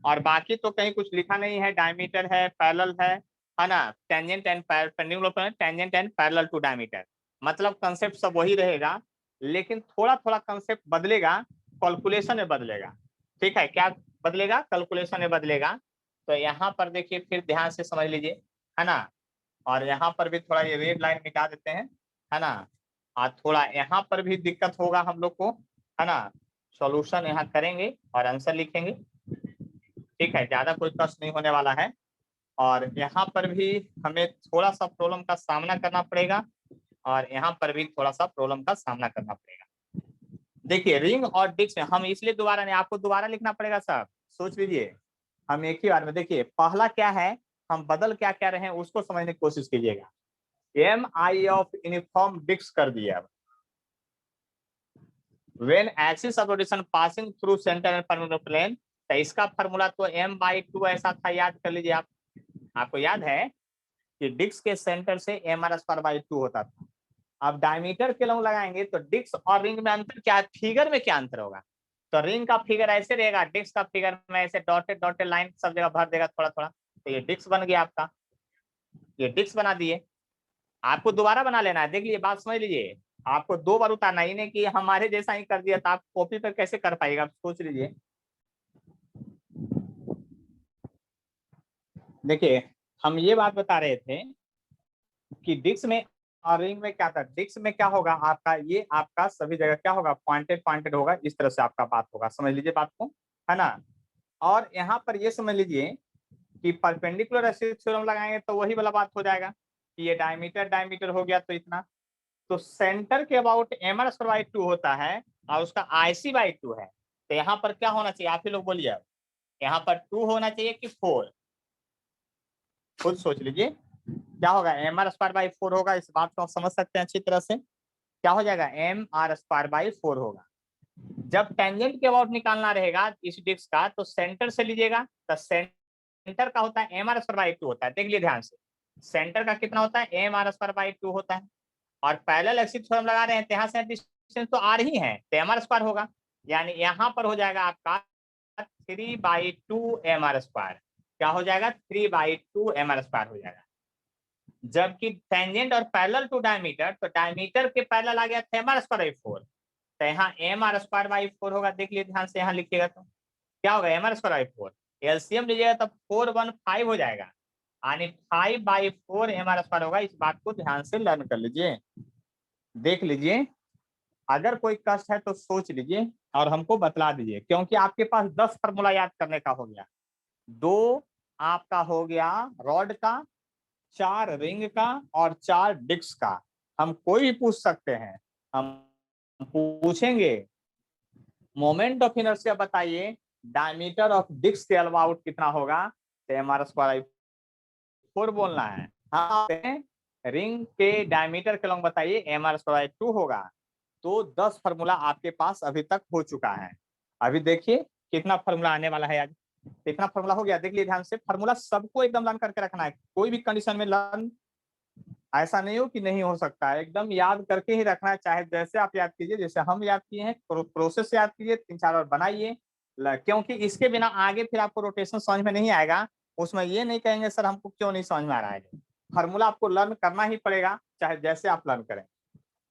और बाकी तो कहीं कुछ लिखा नहीं है, डायमीटर है, पैरेलल है ना, tangent and perpendicular, tangent and parallel to diameter, मतलब कंसेप्ट सब वही रहेगा, लेकिन थोड़ा थोड़ा कंसेप्ट बदलेगा, कैलकुलेशन में बदलेगा, ठीक है। क्या बदलेगा? कैलकुलेशन में बदलेगा। तो यहाँ पर देखिए, फिर ध्यान से समझ लीजिए, है ना। और यहाँ पर भी थोड़ा ये रेड लाइन मिटा देते हैं, है ना। और थोड़ा यहाँ पर भी दिक्कत होगा हम लोग को, है ना। सॉल्यूशन यहाँ करेंगे और आंसर लिखेंगे, ठीक है, ज्यादा कोई कष्ट नहीं होने वाला है। और यहाँ पर भी हमें थोड़ा सा प्रॉब्लम का सामना करना पड़ेगा, और यहाँ पर भी थोड़ा सा प्रॉब्लम का सामना करना पड़ेगा। देखिए, रिंग और डिस्क में हम इसलिए दोबारा नहीं, आपको दोबारा लिखना पड़ेगा सब, सोच लीजिए। हम एक ही बार में, देखिए पहला क्या है, हम बदल क्या क्या रहे हैं उसको समझने की कोशिश कीजिएगा। M I of uniform disc कर दिया। When axis of rotation passing through centre and perpendicular plane, तो इसका फॉर्मूला तो m/2 ऐसा था, याद कर लीजिए आप। आपको याद है कि डिस्क के सेंटर से mr²/2 होता था। अब डायमीटर के लॉन्ग लगाएंगे तो डिस्क और रिंग में अंतर क्या है, फिगर में क्या अंतर होगा। तो रिंग का फिगर ऐसे रहेगा, डिस्क का फिगर में ऐसे डॉटेड डॉटेड लाइन सब जगह भर देगा थोड़ा थोड़ा, तो ये डिस्क बन गया आपका, ये डिस्क बना दिए। आपको दोबारा बना लेना है, देख लीजिए, बात समझ लीजिए। आपको 2 बार उतारना, ही नहीं कि हमारे जैसा ही कर दिया तो आप कॉपी पर कैसे कर पाएगा, सोच लीजिए। देखिए, हम ये बात बता रहे थे कि डिस्क में और रिंग में क्या था। डिस्क में क्या होगा आपका, ये आपका सभी जगह क्या होगा, पॉइंटेड पॉइंटेड होगा, इस तरह से आपका बात होगा, समझ लीजिए बात को, है ना। और यहाँ पर ये समझ लीजिए कि परपेंडिकुलर एक्सिस थ्योरम लगाएंगे तो वही वाला बात हो जाएगा कि ये डायमीटर डायमीटर हो गया तो इतना, तो सेंटर के अबाउट mr²/2 होता है और उसका IC/2 है। तो यहाँ पर क्या होना चाहिए, आप ही लोग बोलिए, यहाँ पर 2 होना चाहिए कि 4, खुद सोच लीजिए क्या होगा, mr²/4 होगा। इस बात को आप समझ सकते हैं अच्छी तरह से, क्या हो जाएगा, mr²/4 होगा। जब टेंजेंट के अबाउट निकालना रहेगा इस डिस्क का, तो सेंटर से लीजिएगा, तो सेंटर का होता है mr²/2 होता है, देख लीजिए ध्यान से, सेंटर का कितना होता है, mr²/2 होता है। और पैरेलल एक्सिस थ्योरम लगा रहे हैं, यहाँ से डिस्टेंस तो r ही है, तो mr² होगा, यानी यहाँ पर हो जाएगा आपका 3/2 mr²। क्या हो जाएगा, 3/2 mr² हो जाएगा। जबकि टेंजेंट और पैरेलल टू डायमीटर, तो डायमीटर के पैरेलल आ गया mr²/4, तो यहाँ mr²/4 होगा, देख लीजिए ध्यान से, यहाँ लिखिएगा तो क्या होगा, mr²/4, एलसीएम लीजिएगा तब 415 हो जाएगा, यानी 5/4 mr² होगा। इस बात को ध्यान से लर्न कर लीजिए, देख लीजिए, अगर कोई कष्ट है तो सोच लीजिए और हमको बतला दीजिए, क्योंकि आपके पास 10 फॉर्मूला याद करने का हो गया, 2 आपका हो गया रॉड का, 4 रिंग का और 4 डिस्क का। हम कोई भी पूछ सकते हैं, हम पूछेंगे मोमेंट ऑफ इनर्शिया बताइए, डायमीटर ऑफ डिस्क के अबाउट कितना होगा, तो mr²/4 बोलना है। हाँ, रिंग के डायमीटर के लॉन्ग बताइए, mr²/2 होगा। तो 10 फार्मूला आपके पास अभी तक हो चुका है। अभी देखिए कितना फार्मूला आने वाला है आज, कितना फार्मूला हो गया, देख लीजिए ध्यान से। फार्मूला सबको एकदम लर्न करके रखना है, कोई भी कंडीशन में लर्न ऐसा नहीं हो कि नहीं हो सकता है, एकदम याद करके ही रखना है, चाहे जैसे आप याद कीजिए, जैसे हम याद किए हैं, प्रोसेस याद कीजिए, 3-4 बार बनाइए, क्योंकि इसके बिना आगे फिर आपको रोटेशन समझ में नहीं आएगा। उसमें ये नहीं कहेंगे सर हमको क्यों नहीं समझ में आ रहा है, फार्मूला आपको लर्न करना ही पड़ेगा, चाहे जैसे आप लर्न करें,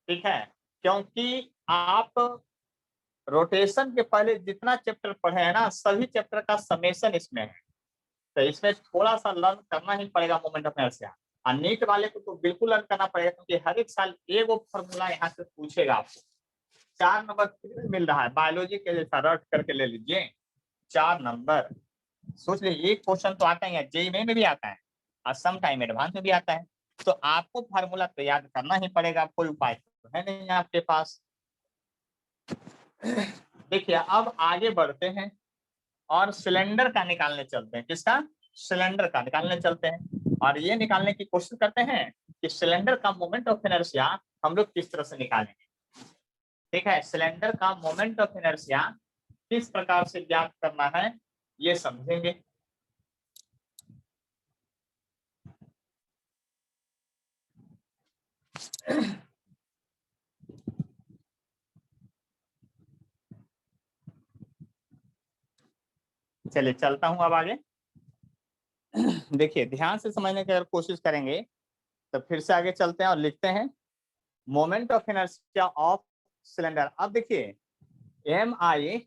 ठीक है। क्योंकि आप रोटेशन के पहले जितना चैप्टर पढ़े हैं ना, सभी चैप्टर का समेशन इसमें है, तो इसमें थोड़ा सा लर्न करना ही पड़ेगा मोमेंट ऑफ इनर्शिया। और नीट वाले को तो बिल्कुल लर्न करना पड़ेगा, क्योंकि हर एक साल एक वो फॉर्मूला यहाँ से पूछेगा आपको, 4 नंबर मिल रहा है, बायोलॉजी के जैसा रट करके ले लीजिए 4 नंबर। सोच लीजिए एक क्वेश्चन तो आता ही है, जेईई में भी आता है और सम टाइम एडवांस में भी आता है, तो आपको फार्मूला तो याद करना ही पड़ेगा, कोई उपाय तो है नहीं आपके पास। देखिए अब आगे बढ़ते हैं और सिलेंडर का निकालने चलते हैं। किसका? सिलेंडर का निकालने चलते हैं और ये निकालने की कोशिश करते हैं कि सिलेंडर का मोमेंट ऑफ इनर्शिया हम लोग किस तरह से निकालेंगे। ठीक है, सिलेंडर का मोमेंट ऑफ इनर्शिया किस प्रकार से ज्ञात करना है ये समझेंगे। चलिए चलता हूं अब आगे। देखिए ध्यान से समझने की अगर कोशिश करेंगे तो फिर से आगे चलते हैं और लिखते हैं moment of inertia of cylinder. अब देखिए M I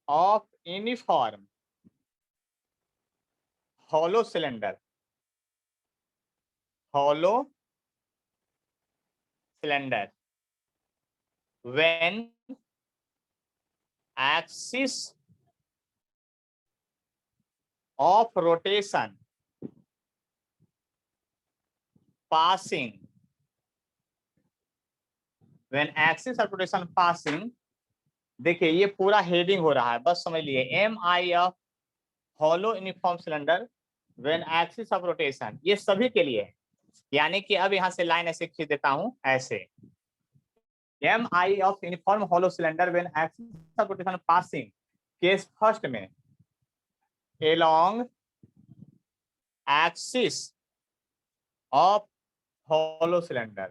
of uniform hollow cylinder when axis of rotation passing देखिए ये पूरा हेडिंग हो रहा है, बस समझ लिए M I of hollow uniform cylinder when axis of rotation, ये सभी के लिए है। यानी कि अब यहां से लाइन ऐसे खींच देता हूं, ऐसे M I of uniform hollow cylinder when axis of rotation passing, case first में along axis of hollow cylinder,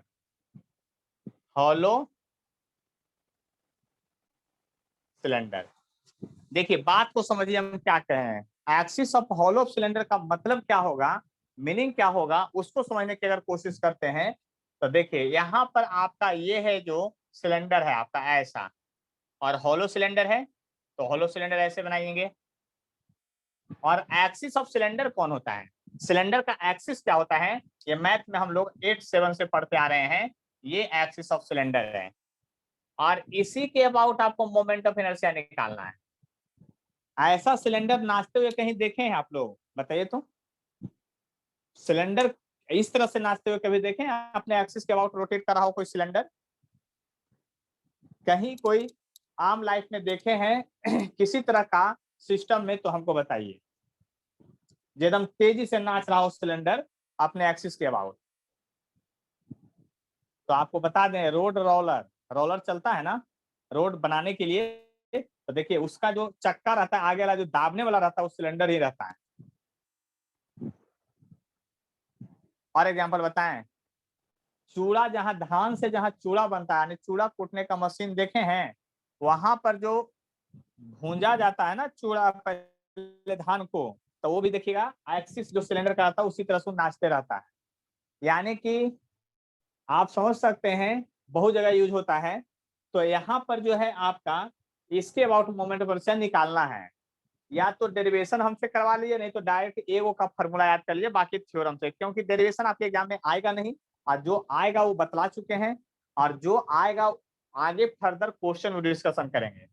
देखिए बात को समझिए हम क्या कहे हैं। एक्सिस ऑफ हॉलो सिलेंडर का मतलब क्या होगा, मीनिंग क्या होगा, उसको समझने की अगर कोशिश करते हैं तो देखिए यहाँ पर आपका ये है जो सिलेंडर है आपका ऐसा, और हॉलो सिलेंडर है तो हॉलो सिलेंडर ऐसे बनाएंगे। और एक्सिस ऑफ सिलेंडर कौन होता है, सिलेंडर का एक्सिस क्या होता है, ये मैथ में हम लोग 8-7 से पढ़ते आ रहे हैं, ये एक्सिस ऑफ सिलेंडर है। और इसी के अबाउट आपको मोमेंट ऑफ इनर्शिया निकालना है। ऐसा सिलेंडर नाचते हुए कहीं देखे हैं आप लोग, बताइए तो। सिलेंडर इस तरह से नाचते हुए कभी देखे हैं अपने एक्सिस के अबाउट रोटेट कर रहा हो कोई सिलेंडर, कहीं कोई आम लाइफ में देखे हैं किसी तरह का सिस्टम में, तो हमको बताइए। एकदम तेजी से नाच रहा हो सिलेंडर अपने एक्सिस के अबाउट, तो आपको बता दें रोड रोलर चलता है ना रोड बनाने के लिए, तो देखिए उसका जो चक्का रहता है आगे वाला जो दाबने वाला रहता है वो सिलेंडर ही रहता है। और एग्जांपल बताएं, चूड़ा जहां धान से जहां चूड़ा बनता है, यानी चूड़ा कूटने का मशीन देखे हैं, वहां पर जो भूंजा जाता है ना चूड़ा पहले धान को, तो वो भी देखिएगा एक्सिस जो सिलेंडर का रहता है उसी तरह से नाचते रहता है। यानी कि आप समझ सकते हैं बहुत जगह यूज होता है। तो यहाँ पर जो है आपका इसके अबाउट मोमेंट ऑफ इनर्शिया निकालना है, या तो डेरिवेशन हमसे करवा लीजिए, नहीं तो डायरेक्ट एगो का फॉर्मूला याद कर लीजिए बाकी थ्योरम से, क्योंकि डेरिवेशन आपके एग्जाम में आएगा नहीं, और जो आएगा वो बतला चुके हैं, और जो आएगा आगे फर्दर क्वेश्चन डिस्कशन करेंगे।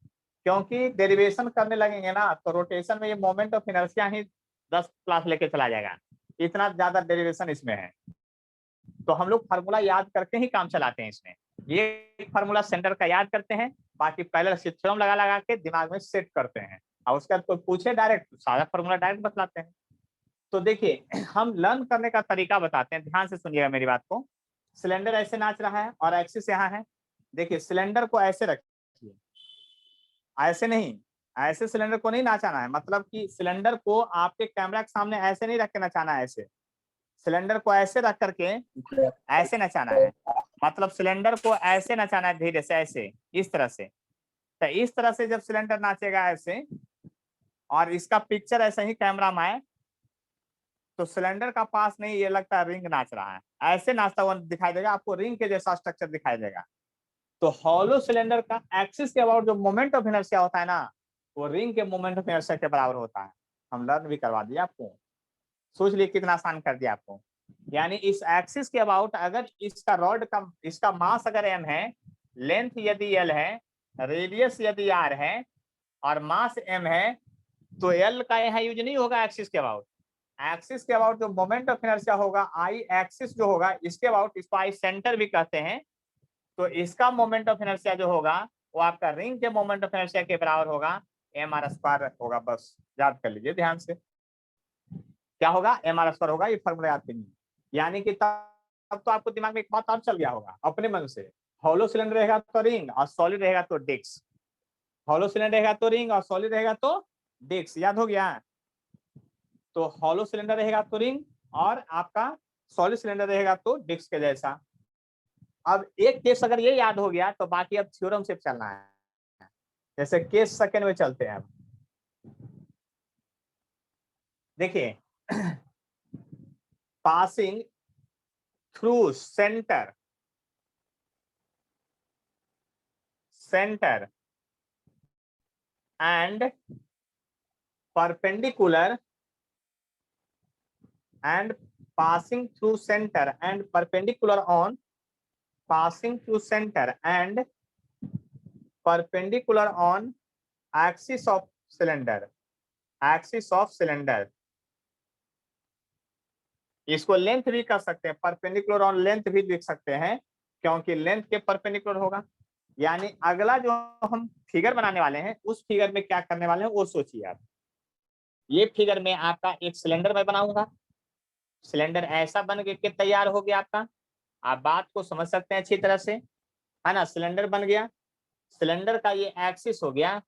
क्योंकि डेरिवेशन करने लगेंगे ना तो रोटेशन में ये moment of inertia he 10 class लेके चला जाएगा, इतना ज्यादा डेरिवेशन इसमें है। तो हम लोग फार्मूला याद करके ही काम चलाते हैं इसमें। ये फार्मूला सेंटर का याद करते हैं, बाकी पहले थ्योरम लगा के दिमाग में सेट करते हैं, और उसके बाद कोई पूछे डायरेक्ट सारा फार्मूला डायरेक्ट बतलाते हैं। तो देखिए हम लर्न करने का तरीका बताते हैं, ध्यान से सुनिएगा मेरी बात को। सिलेंडर ऐसे नाच रहा है और एक्सिस यहाँ है, देखिए सिलेंडर को ऐसे रखिए, ऐसे नहीं, ऐसे सिलेंडर को नहीं नाचाना है, मतलब कि सिलेंडर को आपके कैमरा के सामने ऐसे नहीं रख के नचाना है, ऐसे सिलेंडर को ऐसे रख करके ऐसे नचाना है, मतलब सिलेंडर को ऐसे नचाना है धीरे से, ऐसे इस तरह से। तो इस तरह से जब सिलेंडर नाचेगा ऐसे, और इसका पिक्चर ऐसे ही कैमरा में आए, तो सिलेंडर का पास नहीं, ये लगता है रिंग नाच रहा है, ऐसे नाचता हुआ दिखाई देगा आपको, रिंग के जैसा स्ट्रक्चर दिखाई देगा। तो हॉलो सिलेंडर का एक्सिस के अबाउट जो मोमेंट ऑफ इनर्शिया होता है ना, वो रिंग के मोमेंट ऑफ इनर्शिया के बराबर होता है। हम लर्न भी करवा दिया आपको, सोच लिए कितना आसान कर दिया आपको। यानी इस एक्सिस के अबाउट अगर इसका रॉड का इसका मास अगर m है, लेंथ यदि l है, रेडियस यदि r है और मास m है, तो l का यहाँ यूज नहीं होगा एक्सिस के अबाउट। एक्सिस के अबाउट जो मोमेंट ऑफ इनर्शिया होगा आई एक्सिस जो होगा इसके अबाउट, इसको आई सेंटर भी कहते हैं, तो इसका मोमेंट ऑफ इनर्शिया जो होगा वो आपका रिंग के मोमेंट ऑफ इनर्शिया के बराबर होगा, एम आर स्क्वायर होगा। बस याद कर लीजिए ध्यान से, क्या होगा, एम आर स्क्वायर होगा। ये फॉर्मूला याद करिए। यानी कि तब तो आपको दिमाग में एक बात और चल गया होगा अपने मन से, हॉलो सिलेंडर रहेगा तो रिंग और सॉलिड रहेगा तो डिस्क, हॉलो सिलेंडर रहेगा तो रिंग और सॉलिड रहेगा तो डिस्क, याद हो गया। तो हॉलो सिलेंडर रहेगा तो रिंग और आपका सॉलिड सिलेंडर रहेगा तो डिस्क के जैसा। अब एक केस अगर ये याद हो गया तो बाकी अब थ्योरम से चलना है। जैसे केस सेकंड में चलते हैं। अब देखिए, passing through centre and perpendicular and passing through center and perpendicular on passing through center and perpendicular on axis of cylinder, axis of cylinder। इसको लेंथ भी कर सकते हैं, परपेंडिकुलर ऑन लेंथ भी लिख सकते हैं, क्योंकि लेंथ के परपेंडिकुलर होगा। यानी अगला जो हम फिगर बनाने वाले हैं उस फिगर में क्या करने वाले हैं वो सोचिए आप। ये फिगर में आपका एक सिलेंडर मैं बनाऊंगा, सिलेंडर ऐसा बन के तैयार हो गया आपका। आप बात को समझ सकते हैं अच्छी तरह से, है ना। सिलेंडर बन गया, सिलेंडर का ये एक्सिस हो गया,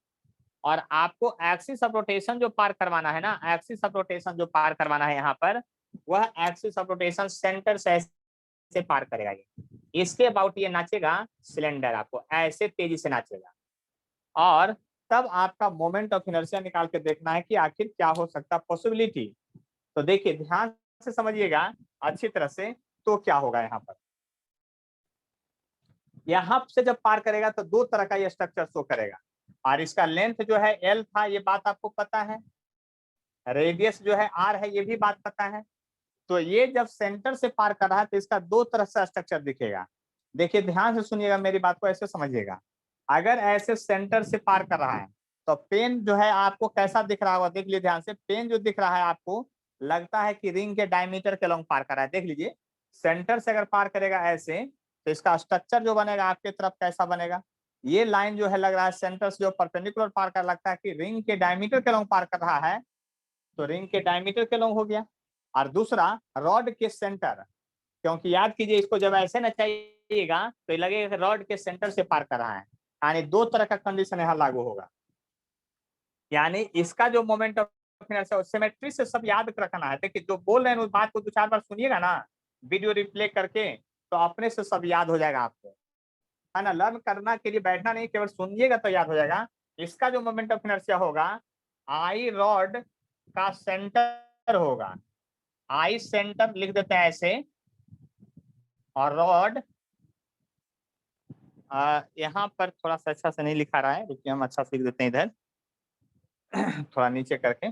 और आपको एक्सिस ऑफ रोटेशन जो पार करवाना है ना, एक्सिस ऑफ रोटेशन जो पार करवाना है यहाँ पर, वह एक्सिस ऑफ रोटेशन सेंटर से पार करेगा। ये इसके अबाउट ये नाचेगा सिलेंडर, आपको ऐसे तेजी से नाचेगा। और तब आपका मोमेंट ऑफ इनर्शिया निकाल के देखना है कि आखिर क्या हो सकता है पॉसिबिलिटी। तो देखिए ध्यान से समझिएगा अच्छी तरह से, तो क्या होगा यहाँ पर, यहां से जब पार करेगा तो दो तरह का ये स्ट्रक्चर शो करेगा। और इसका लेंथ जो है एल था, ये बात आपको पता है, रेडियस जो है आर है, ये भी बात पता है। तो ये जब सेंटर से पार कर रहा है तो इसका दो तरह से स्ट्रक्चर दिखेगा। देखिए ध्यान से सुनिएगा, मेरी बात को ऐसे समझिएगा। अगर ऐसे सेंटर से पार कर रहा है तो पेन जो है आपको कैसा दिख रहा होगा, देख लीजिए ध्यान से। पेन जो दिख रहा है आपको लगता है कि रिंग के डायमीटर के लॉन्ग पार कर रहा है। देख लीजिए, सेंटर से अगर पार करेगा ऐसे तो इसका स्ट्रक्चर जो बनेगा आपके तरफ कैसा बनेगा, ये लाइन जो है लग रहा है सेंटर से जो परपेंडिकुलर पार कर, लगता है कि रिंग के डायमीटर के लॉन्ग पार कर रहा है, तो रिंग के डायमीटर के लॉन्ग हो गया। और दूसरा रॉड के सेंटर, क्योंकि याद कीजिए इसको जब ऐसे नचाइएगा तो ये लगेगा रॉड के सेंटर से पार कर रहा है। यानी दो तरह का कंडीशन यहाँ लागू होगा। यानी इसका जो मोमेंट ऑफ इनर्शिया सिमेट्री से सब याद रखना है। देखिए जो बोल रहे हैं उस बात को दो चार बार सुनिएगा ना, वीडियो रिप्ले करके, तो अपने से सब याद हो जाएगा आपको, है ना। लर्न करना के लिए बैठना नहीं, केवल सुनिएगा तो याद हो जाएगा। इसका जो मोमेंट ऑफ इनर्शिया होगा आई रॉड का सेंटर होगा, आई सेंटर लिख देते हैं ऐसे, और रॉड यहाँ पर थोड़ा सा अच्छा से नहीं लिखा रहा है, रुकिए हम अच्छा से लिख देते हैं इधर थोड़ा नीचे करके।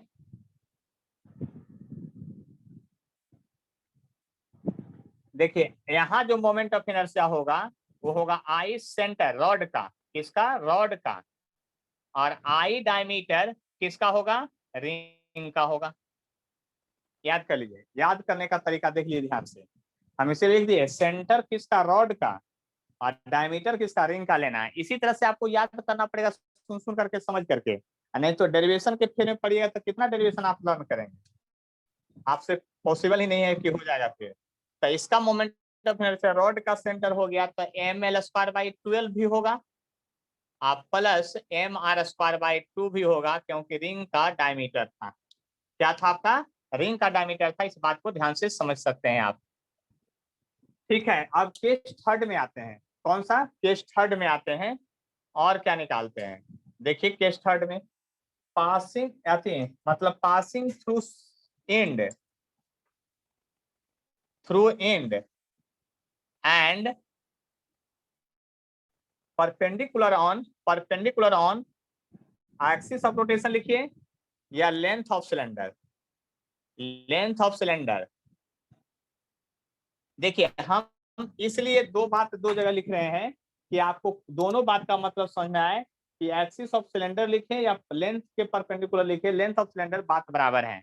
देखिए यहाँ जो मोमेंट ऑफ इनर्शिया होगा वो होगा आई सेंटर रॉड का, किसका, रॉड का, और आई डायमीटर किसका होगा, रिंग का होगा। याद कर लीजिए, याद करने का तरीका देख लीजिए ध्यान से। हम इसे लिख दिए सेंटर किसका, रॉड का, और डायमीटर किसका, रिंग का लेना है। इसी तरह से आपको याद करना पड़ेगा, सुन सुन करके समझ करके, नहीं तो डेरिवेशन के फेर में पड़िएगा तो कितना डेरिवेशन आप लर्न करेंगे, आपसे पॉसिबल ही नहीं है कि हो जाएगा फिर। तो इसका मोमेंट ऑफ इनर्शिया रॉड का सेंटर हो गया तो एम एल स्क्वायर बाई 12 भी होगा, आप plus M R square by 2 भी होगा, क्योंकि रिंग का डायमीटर था। क्या था आपका, रिंग का डायमीटर था। इस बात को ध्यान से समझ सकते हैं आप। ठीक है, अब केस थर्ड में आते हैं। कौन सा, केस थर्ड में आते हैं और क्या निकालते हैं। देखिए केस थर्ड में पासिंग मतलब passing through and, through and and perpendicular on axis of rotation लिखिए, या length of cylinder, length of cylinder देखिए हम इसलिए दो बात दो जगह लिख रहे हैं कि आपको दोनों बात का मतलब समझ में आए कि एक्सिस ऑफ सिलेंडर लिखें या लेंथ के परपेंडिकुलर लिखें, लेंथ ऑफ सिलेंडर बात बराबर है।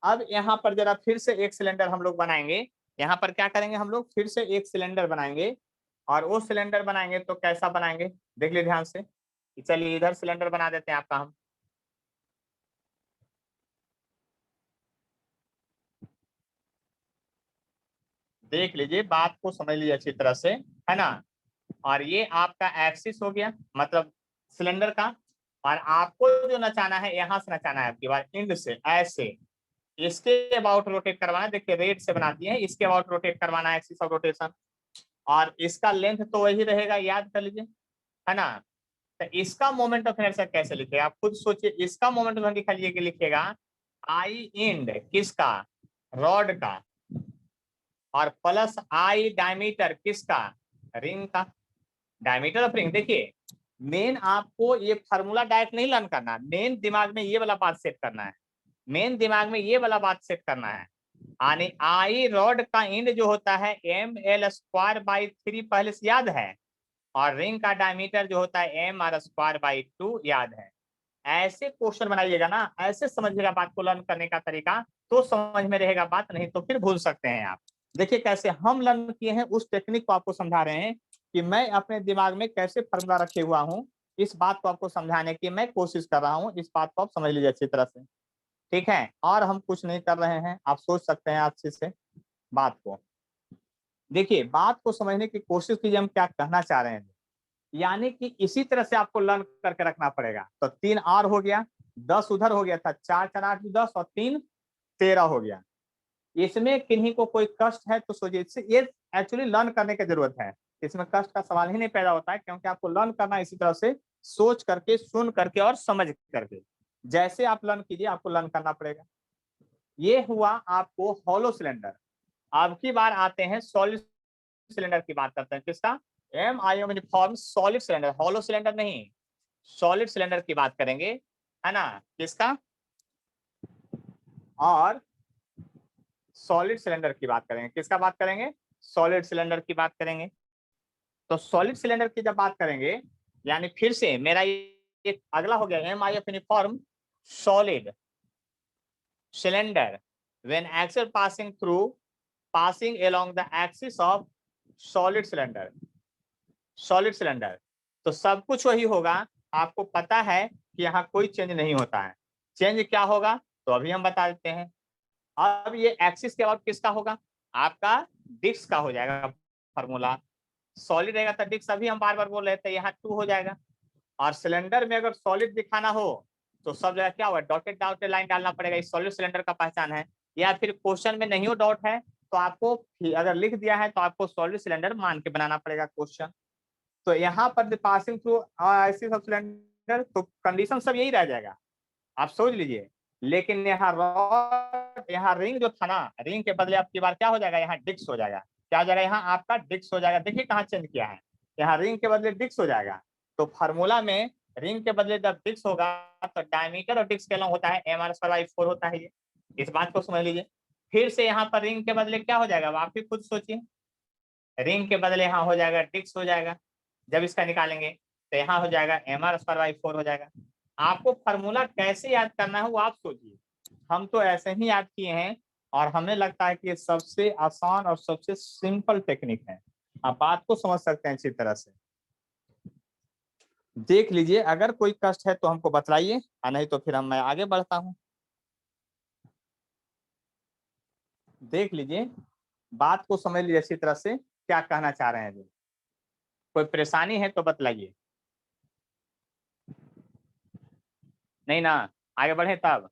अब यहाँ पर जरा फिर से एक सिलेंडर हम लोग बनाएंगे। यहाँ पर क्या करेंगे, हम लोग फिर से एक सिलेंडर बनाएंगे और वो सिलेंडर बनाएंगे तो कैसा बनाएंगे देख लीजिए ध्यान से। चलिए इधर सिलेंडर बना देते हैं आपका हम। देख लीजिए, बात को समझ लीजिए अच्छी तरह से, है ना। और ये आपका एक्सिस हो गया, मतलब सिलेंडर का। और आपको जो नचाना है यहां से नचाना है आपकी बार इंड से ऐसे, इसके अबाउट रोटेट करवाना है। देखिए रेड से बना दिए हैं, इसके अबाउट रोटेट करवाना है, एक्सिस ऑफ रोटेशन। और इसका लेंथ तो वही रहेगा, याद कर लीजिए, है ना। तो इसका मोमेंट ऑफ इनर्शिया कैसे लिखेगा आप खुद सोचिए। इसका मोमेंट ऑफ इनर्शिया लिखिएगा आई इंड किसका, रॉड का, और प्लस आई डायमीटर किसका, रिंग का। डायमीटर ऑफ रिंग, देखिए मेन आपको ये फार्मूला डायरेक्ट नहीं लर्न करना, मेन दिमाग में ये वाला बात सेट करना है। मेन दिमाग में ये वाला बात सेट करना है। यानी आई रॉड का इंड जो होता है ml²/3 पहले से याद है, और रिंग का डायमीटर जो होता है mr²/2 याद है। ऐसे क्वेश्चन बनाइएगा ना, ऐसे समझिएगा बात को लर्न करने का तरीका, तो समझ में रहेगा बात, नहीं तो फिर भूल सकते हैं आप। देखिए कैसे हम लर्न किए हैं, उस टेक्निक को आपको समझा रहे हैं कि मैं अपने दिमाग में कैसे फॉर्मूला रखे हुआ हूँ। इस बात को आपको समझाने की मैं कोशिश कर रहा हूँ, इस बात को आप समझ लीजिए अच्छी तरह से, ठीक है। और हम कुछ नहीं कर रहे हैं, आप सोच सकते हैं अच्छे से बात को। देखिए बात को समझने की कोशिश कीजिए, हम क्या कहना चाह रहे हैं। यानी कि इसी तरह से आपको लर्न करके रखना पड़ेगा। तो 3 R हो गया, 10 उधर हो गया था, 4 4 8 10 और 3 13 हो गया। इसमें किन्हीं को कोई कष्ट है तो सोचिए, इससे ये एक्चुअली लर्न करने की जरूरत है। इसमें कष्ट का सवाल ही नहीं पैदा होता है, क्योंकि आपको लर्न करना इसी तरह से, सोच करके, सुन करके और समझ करके। जैसे आप लर्न कीजिए आपको लर्न करना पड़ेगा। ये हुआ आपको हॉलो सिलेंडर। अब की बार आते हैं सॉलिड सिलेंडर की बात करते हैं, किसका, M uniform solid cylinder, hollow cylinder नहीं, सॉलिड सिलेंडर की बात करेंगे, है ना, किसका, और सॉलिड सिलेंडर की बात करेंगे, किसका बात करेंगे, सॉलिड सिलेंडर की बात करेंगे। तो सॉलिड सिलेंडर की जब बात करेंगे, यानी फिर से मेरा ये अगला हो गया M I of uniform solid cylinder when axle passing along the axis of solid cylinder, solid cylinder. तो सब कुछ वही होगा, आपको पता है कि यहाँ कोई चेंज नहीं होता है। चेंज क्या होगा तो अभी हम बता देते हैं। अब ये एक्सिस के अबाउट किसका होगा, आपका डिस्क का हो जाएगा फॉर्मूला। सॉलिड रहेगा तो डिस्क, अभी हम बार बार बोल रहे थे, यहाँ 2 हो जाएगा। और सिलेंडर में अगर सॉलिड दिखाना हो तो सब जगह क्या होगा, डॉटेड डॉटेड लाइन डालना पड़ेगा, इस सॉलिड सिलेंडर का पहचान है। या फिर क्वेश्चन में नहीं हो डॉट है तो आपको, अगर लिख दिया है तो आपको सॉलिड सिलेंडर मान के बनाना पड़ेगा क्वेश्चन। तो यहाँ पर passing through axis of cylinder, तो कंडीशन सब यही रह जाएगा, आप सोच लीजिए। लेकिन यहाँ रॉड, यहाँ रिंग जो था ना, रिंग के बदले आपकी बार क्या हो जाएगा, यहाँ डिस्क हो जाएगा। क्या हो जाएगा, यहाँ आपका डिस्क हो जाएगा। देखिए कहाँ चेंज किया है, यहाँ रिंग के बदले डिस्क हो जाएगा। तो फार्मूला में रिंग के बदले जब डिस्क होगा तो डायमीटर और डिस्क के अलॉन्ग होता है mr²/4 होता है ये, इस बात को समझ लीजिए। फिर से यहाँ पर रिंग के बदले क्या हो जाएगा, आप भी खुद सोचिए। रिंग के बदले यहाँ हो जाएगा डिस्क हो जाएगा, जब इसका निकालेंगे तो यहाँ हो जाएगा mr²/4 हो जाएगा। आपको फार्मूला कैसे याद करना है वो आप सोचिए, हम तो ऐसे ही याद किए हैं और हमें लगता है कि ये सबसे आसान और सबसे सिंपल टेक्निक है। आप बात को समझ सकते हैं अच्छी तरह से। देख लीजिए, अगर कोई कष्ट है तो हमको बतलाइए, नहीं तो फिर मैं आगे बढ़ता हूँ। देख लीजिए, बात को समझ लीजिए अच्छी तरह से, क्या कहना चाह रहे हैं जी। कोई परेशानी है तो बतलाइए, नहीं ना, आगे बढ़े तब।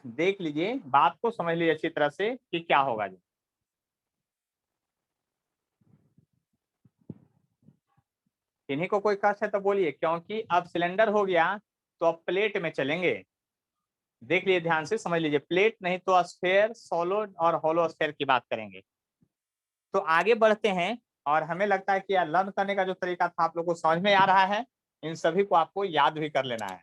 देख लीजिए, बात को समझ लीजिए अच्छी तरह से कि क्या होगा जी। इन्हीं को कोई कष्ट है तो बोलिए, क्योंकि अब सिलेंडर हो गया तो अब प्लेट में चलेंगे। देख लीजिए ध्यान से, समझ लीजिए, प्लेट नहीं तो स्फेयर, सॉलिड और होलो स्फेयर की बात करेंगे। तो आगे बढ़ते हैं, और हमें लगता है कि लर्न करने का जो तरीका था आप लोग को समझ में आ रहा है, इन सभी को आपको याद भी कर लेना है।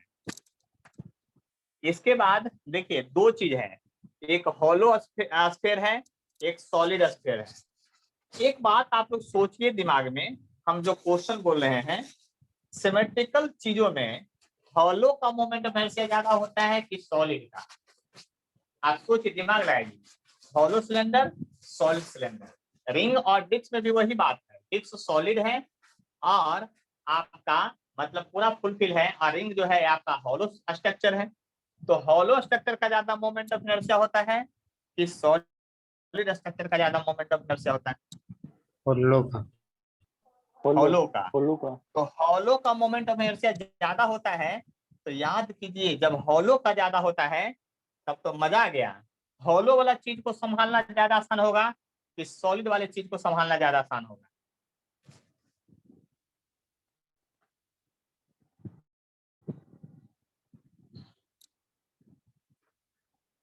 इसके बाद देखिए 2 चीज है, एक होलो स्फेयर है एक सॉलिड स्फीयर है। एक बात आप लोग सोचिए दिमाग में, हम जो क्वेश्चन बोल रहे हैं सिमेट्रिकल चीजों में हॉलो का मोमेंट ऑफ इनर्शिया ज्यादा होता है कि सॉलिड का? आप सोचिए, दिमाग लगाइए। Hollow cylinder, solid cylinder, ring और डिस्क में भी वही बात है। डिस्क सॉलिड है और आपका मतलब पूरा फुलफिल है, और रिंग जो है आपका हॉलो स्ट्रक्चर है। तो हॉलो स्ट्रक्चर का ज्यादा मोमेंट ऑफ इनर्शिया होता है कि सॉलिड स्ट्रक्चर का ज्यादा मोमेंट ऑफ इनर्शिया होता है? होलो का। हॉलो का। होलो का। तो हॉलो का मोमेंट ऑफ इनर्शिया ज्यादा होता है। तो याद कीजिए, जब हॉलो का ज्यादा होता है तब तो मजा आ गया। हॉलो वाला चीज को संभालना ज्यादा आसान होगा कि सॉलिड वाले चीज को संभालना ज्यादा आसान होगा?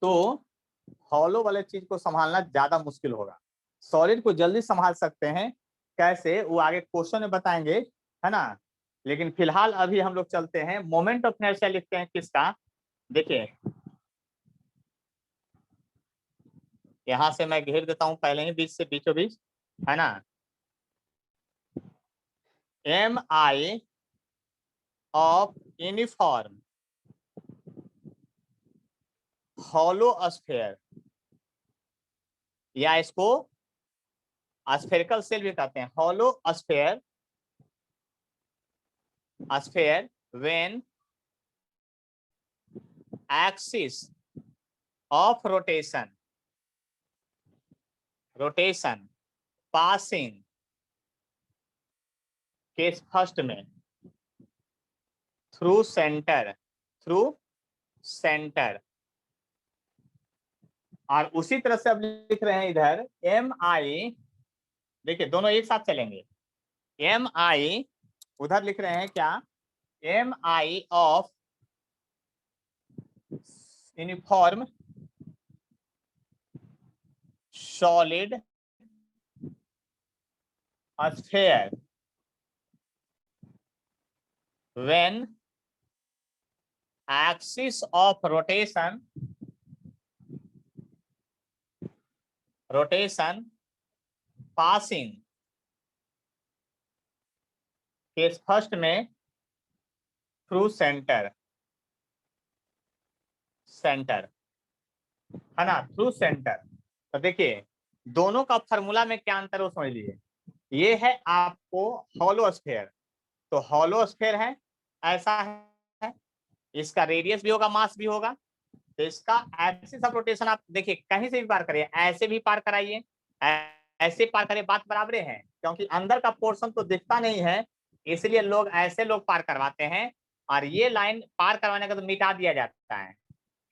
तो हॉलो वाले चीज को संभालना ज्यादा मुश्किल होगा। सॉलिड को जल्दी संभाल सकते हैं, कैसे वो आगे क्वेश्चन में बताएंगे, है ना। लेकिन फिलहाल अभी हम लोग चलते हैं, मोमेंट ऑफ इनर्शिया लिखते हैं किसका। देखिए यहां से मैं घेर देता हूं पहले ही, बीच से बीचों बीच, है ना। M I of uniform hollow sphere, या इसको स्फेरिकल सेल भी कहते हैं। Hollow sphere, sphere when axis of rotation passing case first में थ्रू सेंटर, और उसी तरह से अब लिख रहे हैं इधर एम आई। देखिए दोनों एक साथ चलेंगे। एम आई उधर लिख रहे हैं क्या, M I of uniform solid sphere when axis of rotation passing case first में थ्रू सेंटर, है ना, थ्रू सेंटर। तो देखिए दोनों का फार्मूला में क्या अंतर है वो समझ लीजिए। ये है आपको हॉलो स्फीयर, तो हॉलो स्फीयर है ऐसा है, इसका रेडियस भी होगा, मास भी होगा। तो इसका एक्सिस ऑफ रोटेशन आप देखिए कहीं से भी पार करिए, ऐसे भी पार कराइए, ऐसे पार करिए, बात बराबर है। क्योंकि अंदर का पोर्शन तो दिखता नहीं है, इसलिए लोग ऐसे पार करवाते हैं, और ये लाइन पार करवाने का तो मिटा दिया जाता है,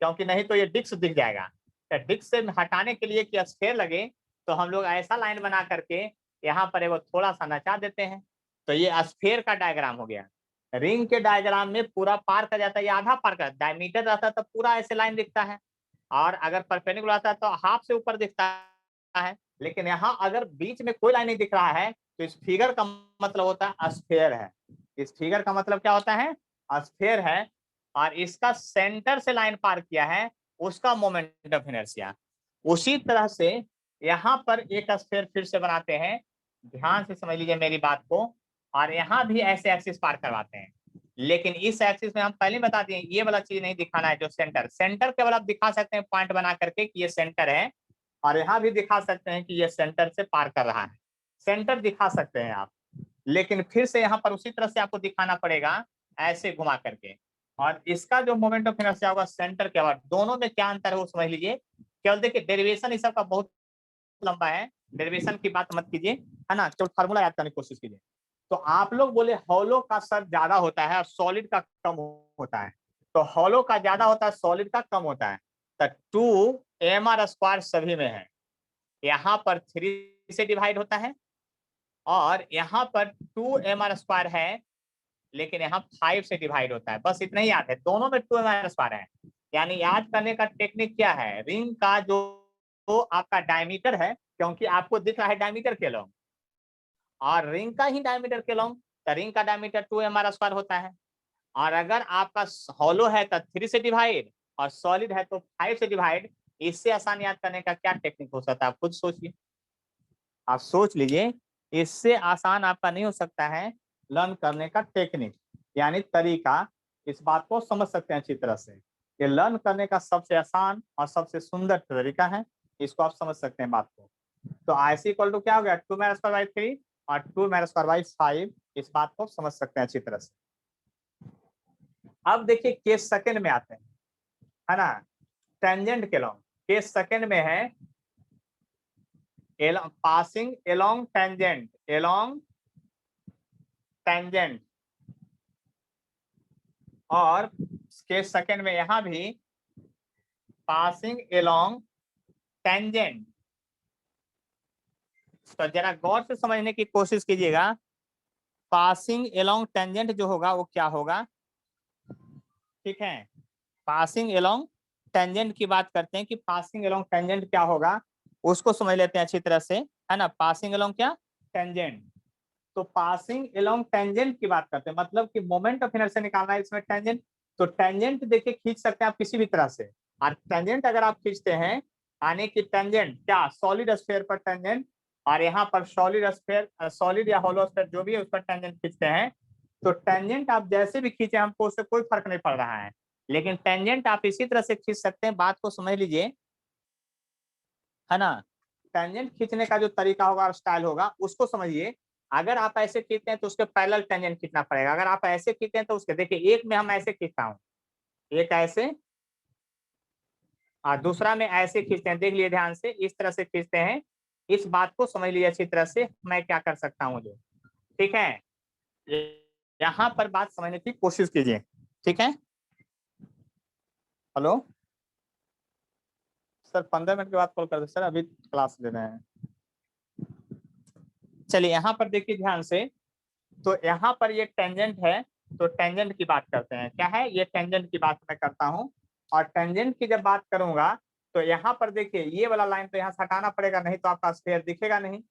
क्योंकि नहीं तो ये डिस्क दिख जाएगा। तो डिस्क से हटाने के लिए कि स्फीयर लगे, तो हम लोग ऐसा लाइन बना करके यहाँ पर एगो थोड़ा सा नचा देते हैं। तो ये स्फीयर का डायग्राम हो गया। रिंग के डायग्राम में पूरा पार कर जाता है, ये आधा पार कर, डायमीटर रहता है तो पूरा ऐसे लाइन दिखता है, और अगर परपेंडिकुलर आता है तो हाफ से ऊपर दिखता है। लेकिन यहाँ अगर बीच में कोई लाइन नहीं दिख रहा है तो इस फिगर का मतलब होता है स्फीयर है। इस फिगर का मतलब क्या होता है, स्फीयर है, और इसका सेंटर से लाइन पार किया है, उसका मोमेंट ऑफ इनर्शिया। उसी तरह से यहाँ पर एक स्फीयर फिर से बनाते हैं, ध्यान से समझ लीजिए मेरी बात को, और यहाँ भी ऐसे एक्सिस पार करवाते हैं। लेकिन इस एक्सिस में हम पहले बता दिए ये वाला चीज नहीं दिखाना है, जो सेंटर केवल आप दिखा सकते हैं पॉइंट बना करके कि ये सेंटर है, और यहाँ भी दिखा सकते हैं कि ये सेंटर से पार कर रहा है, सेंटर दिखा सकते हैं आप। लेकिन फिर से यहाँ पर उसी तरह से आपको दिखाना पड़ेगा ऐसे घुमा करके, और इसका जो मोमेंट ऑफ इनर्शिया होगा सेंटर के बाद, दोनों में क्या अंतर है वो समझ लीजिए। केवल देखिए डेरिवेशन इस सबका बहुत लंबा है, डेरिवेशन की बात मत कीजिए, है ना, केवल फार्मूला याद करने की कोशिश कीजिए। तो आप लोग बोले हॉलो का सर ज्यादा होता है और सॉलिड का कम होता है, तो हॉलो का ज्यादा होता है, सॉलिड का कम होता है। तो 2mr² सभी में है, यहाँ पर 3 से डिवाइड होता है, और यहाँ पर 2mr² है, लेकिन यहाँ 5 से डिवाइड होता है। बस इतना ही याद है, दोनों में 2mr² है। यानी याद करने का टेक्निक क्या है, रिंग का जो आपका डायमीटर है, क्योंकि आपको दिख रहा है डायमीटर के लॉन्ग, और रिंग का ही डायमीटर के लॉन्ग, तो रिंग का डायमीटर 2mr² होता है। और अगर आपका हॉलो है तो 3 से डिवाइड, और सॉलिड है तो 5 से डिवाइड, इससे आसान याद करने का क्या टेक्निक हो सकता है, आप खुद सोचिए, आप सोच लीजिए। इससे आसान आपका नहीं हो सकता है लर्न करने का टेक्निक, यानी तरीका। इस बात को समझ सकते हैं अच्छी तरह से, ये लर्न करने का सबसे आसान और सबसे सुंदर तरीका है। इसको आप समझ सकते हैं बात को। तो IC इक्वल टू क्या हो गया, 2 - 3 और 2 - 5। इस बात को समझ सकते हैं अच्छी तरह से। अब देखिए केस सेकंड में आते हैं, है ना, टेंजेंट के लॉन्ग। केस सेकंड में है पासिंग एलोंग टेंजेंट, और केस सेकंड में यहां भी पासिंग एलोंग टेंजेंट। तो जरा गौर से समझने की कोशिश कीजिएगा। पासिंग एलोंग टेंजेंट जो होगा वो क्या होगा, ठीक है। पासिंग एलोंग टेंजेंट की बात करते हैं कि पासिंग एलोंग टेंजेंट क्या होगा, उसको समझ लेते हैं अच्छी तरह से, है ना। पासिंग एलोंग क्या, टेंजेंट। तो पासिंग एलोंग टेंजेंट की बात करते हैं, मतलब कि मोमेंट ऑफ इनर्शिया निकालना है इसमें टेंजेंट। तो टेंजेंट देखिए खींच सकते हैं आप किसी भी तरह से, और टेंजेंट अगर आप खींचते हैं, यानी कि टेंजेंट क्या, सॉलिड स्फीयर पर टेंजेंट, और यहाँ पर सॉलिड स्फीयर, सॉलिड या होलो स्फीयर जो भी है उस पर टेंजेंट खींचते हैं। तो टेंजेंट आप जैसे भी खींचे हमको उससे कोई फर्क नहीं पड़ रहा है, लेकिन टेंजेंट आप इसी तरह से खींच सकते हैं। बात को समझ लीजिए, है ना। टेंजेंट खींचने का जो तरीका होगा और स्टाइल होगा उसको समझिए। अगर आप ऐसे खींचते हैं तो उसके पैरेलल टेंजेंट खींचना पड़ेगा। अगर आप ऐसे खींचते हैं तो उसके, देखिए एक में हम ऐसे खींचता हूँ, एक ऐसे और दूसरा में ऐसे खींचते हैं, देख लिए ध्यान से, इस तरह से खींचते हैं। इस बात को समझ लीजिए अच्छी तरह से, मैं क्या कर सकता हूँ जो, ठीक है। यहाँ पर बात समझने की कोशिश कीजिए, ठीक है। हेलो सर, 15 मिनट के बाद कॉल कर दे सर, अभी क्लास ले रहे हैं। चलिए यहाँ पर देखिए ध्यान से। तो यहाँ पर ये टेंजेंट है, तो टेंजेंट की बात करते हैं, क्या है ये, टेंजेंट की बात मैं करता हूँ। और टेंजेंट की जब बात करूंगा तो यहाँ पर देखिए ये वाला लाइन तो यहाँ से हटाना पड़ेगा, नहीं तो आपका स्फीयर दिखेगा नहीं।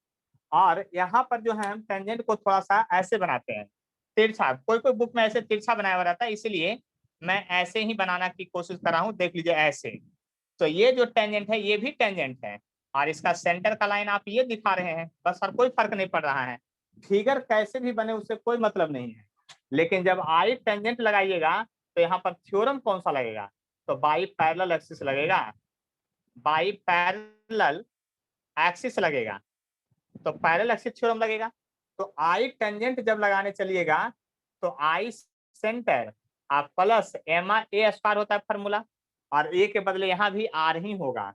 और यहाँ पर जो है हम टेंजेंट को थोड़ा सा ऐसे बनाते हैं, तिरछा। कोई कोई बुक में ऐसे तिरछा बनाया हुआ रहता है, इसलिए मैं ऐसे ही बनाना की कोशिश कर रहा हूँ, देख लीजिए ऐसे। तो ये जो टेंजेंट है ये भी टेंजेंट है, और इसका सेंटर का लाइन आप ये दिखा रहे हैं, बस और कोई फर्क नहीं पड़ रहा है। फिगर कैसे भी बने उससे कोई मतलब नहीं है, लेकिन जब आई टेंजेंट लगाइएगा तो यहाँ पर थ्योरम कौन सा लगेगा, तो बाई पैरेलल एक्सिस लगेगा, बाई पैरेलल एक्सिस लगेगा, तो पैरेलल एक्सिस थ्योरम लगेगा। तो आई टेंजेंट जब लगाने चलिएगा तो आई सेंटर आप प्लस एम ए स्क्वायर होता है फॉर्मूला, और ए के बदले यहाँ भी आर ही होगा।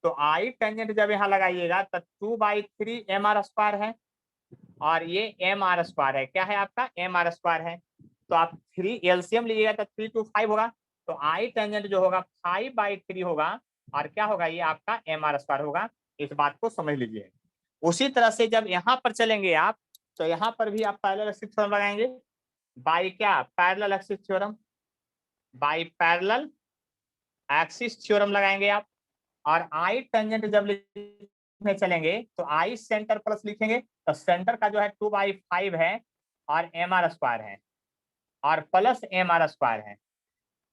तो आई टेंजेंट जब यहाँ लगाइएगा तो 2/3 MR² है, और ये MR² है, क्या है आपका MR² है। तो आप 3 एलसीएम लीजिएगा तो 3 to 5 होगा। तो आई टेंजेंट जो होगा 5/3 होगा, और क्या होगा ये आपका MR² होगा। इस बात को समझ लीजिए। उसी तरह से जब यहाँ पर चलेंगे आप, तो यहाँ पर भी आप पैरेलल एक्सिस थ्योरम लगाएंगे, बाई क्या, parallel axis theorem, by parallel axis theorem लगाएंगे आप। और आई टेंजेंट जब लिखने चलेंगे तो आई सेंटर प्लस लिखेंगे, तो सेंटर का जो है 2/5 है, और MR² है, और प्लस MR² है।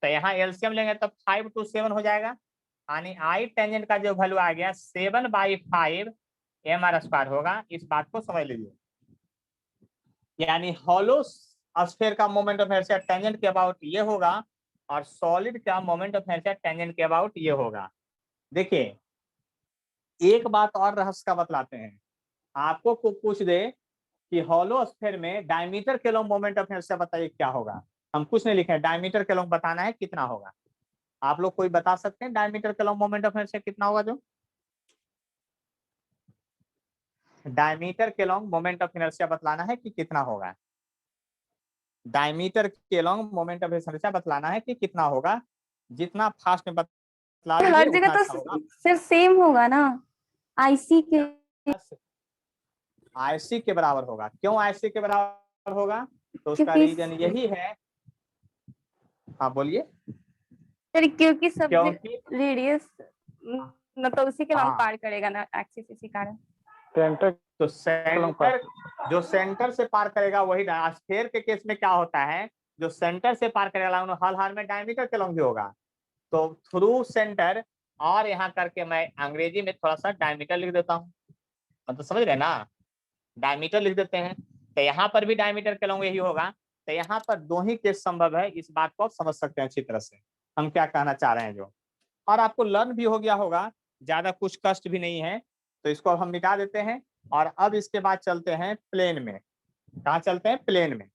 तो यहाँ एलसीएम लेंगे तो 5 to 7 हो जाएगा, यानी आई टेंजेंट का जो वैल्यू आ गया 7/5 MR² होगा। इस बात को समझ लीजिए, यानी हॉलो स्फीयर का मोमेंट ऑफ इनर्शिया टेंजेंट के अबाउट ये होगा, और सॉलिड का मोमेंट ऑफ इनर्शिया टेंजेंट के अबाउट ये होगा। देखिए एक बात और रहस्य का बतलाते हैं, आपको को पूछ दे कि हॉलो स्फीयर में डायमीटर के लॉन्ग मोमेंट ऑफ इनर्शिया बताइए क्या होगा, हम कुछ नहीं लिखे, डायमीटर के लॉन्ग बताना है कितना होगा। आप लोग कोई बता सकते हैं डायमीटर के लॉन्ग मोमेंट ऑफ इनर्शिया कितना होगा, जो डायमीटर के लॉन्ग मोमेंट ऑफ इनर्शिया बतलाना है कि कितना होगा, डायमीटर के लॉन्ग मोमेंट ऑफ इनर्शिया बतलाना है कि कितना होगा, जितना फास्ट में बतला दीजिए हर जगह उतना तो अच्छा होगा। सिर्फ सेम होगा ना, आईसी के। IC के बराबर होगा, क्यों IC के बराबर होगा, तो उसका क्योंकि रीजन यही है। हाँ बोलिए। सर क्योंकि सब क्योंकि रेडियस मतलब उसी के लॉन्ग हाँ, पार करेगा ना एक्सिस, इसी कारण। सेंटर तो सेंटर, जो सेंटर से पार करेगा वही, स्फीयर के केस में क्या होता है, जो सेंटर से पार करेगा हर हाल में डायमीटर के लॉन्ग भी होगा। तो थ्रू सेंटर और यहाँ करके मैं अंग्रेजी में थोड़ा सा डायमीटर लिख देता हूँ, मतलब समझ रहे ना, डायमीटर लिख देते हैं। तो यहाँ पर भी डायमीटर के लॉन्ग यही होगा। तो यहाँ पर दो ही केस संभव है, इस बात को आप समझ सकते हैं अच्छी तरह से हम क्या कहना चाह रहे हैं जो, और आपको लर्न भी हो गया होगा, ज्यादा कुछ कष्ट भी नहीं है। तो इसको अब हम मिटा देते हैं और अब इसके बाद चलते हैं प्लेन में। कहाँ चलते हैं? प्लेन में।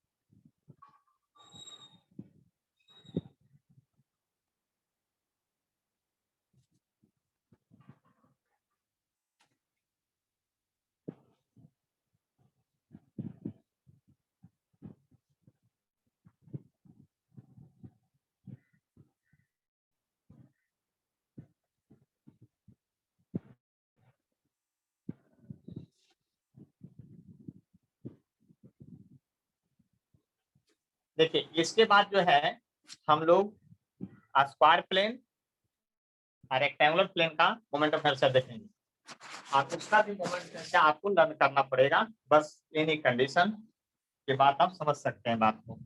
देखिए इसके बाद जो है हम लोग स्क्वायर प्लेन और रेक्टेंगुलर प्लेन का मोमेंट ऑफ इनर्शिया देखेंगे। आप उसका भी मोमेंट ऑफ इनर्शिया आपको लर्न करना पड़ेगा, बस इन कंडीशन के बाद आप समझ सकते हैं बात को।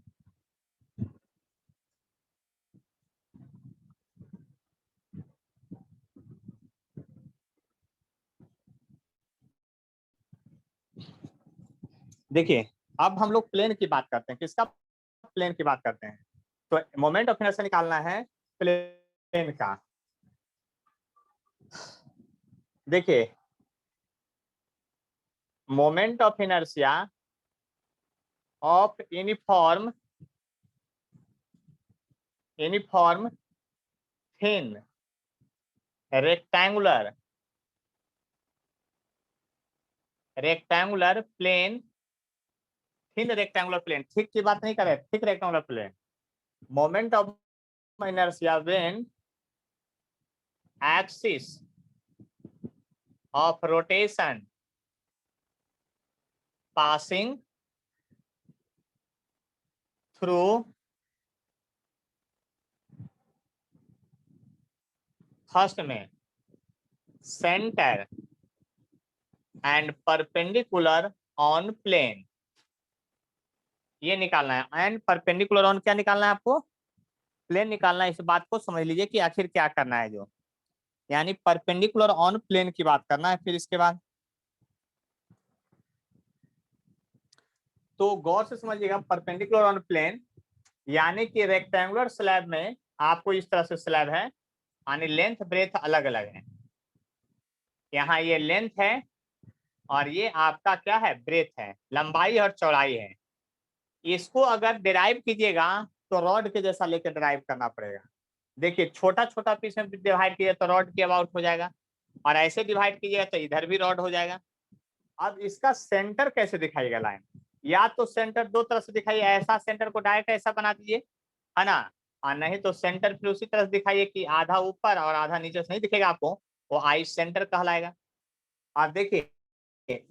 देखिए अब हम लोग प्लेन की बात करते हैं, किसका? प्लेन की बात करते हैं। तो मोमेंट ऑफ इनर्शिया निकालना है प्लेन का। देखिए moment of inertia of uniform thin rectangular plane, thin rectangular plane, thick की बात नहीं कर रहे, thick rectangular plane. Moment of inertia when axis of rotation passing through first में center and perpendicular on plane, ये निकालना है। एंड परपेंडिकुलर ऑन क्या निकालना है आपको? प्लेन निकालना है। इस बात को समझ लीजिए कि आखिर क्या करना है जो, यानी परपेंडिकुलर ऑन प्लेन की बात करना है। फिर इसके बाद तो गौर से समझिएगा, परपेंडिकुलर ऑन प्लेन यानी कि रेक्टेंगुलर स्लैब में आपको इस तरह से स्लैब है, यानी लेंथ ब्रेथ अलग अलग है। यहाँ ये लेंथ है और ये आपका क्या है? ब्रेथ है, लंबाई और चौड़ाई है। इसको अगर डिराइव कीजिएगा तो रॉड के जैसा लेकर डिराइव करना पड़ेगा। देखिए छोटा छोटा पीस में डिवाइड कीजिए तो रॉड के अबाउट हो जाएगा, और ऐसे डिवाइड कीजिएगा तो इधर भी रॉड हो जाएगा। अब इसका सेंटर कैसे दिखाइएगा लाइन? या तो सेंटर दो तरफ से दिखाइए, ऐसा सेंटर को डायरेक्ट ऐसा बना दीजिए, है ना, और नहीं तो सेंटर फिर उसी तरह दिखाइए कि आधा ऊपर और आधा नीचे से नहीं दिखेगा आपको, वो आई सेंटर कहलाएगा। और देखिए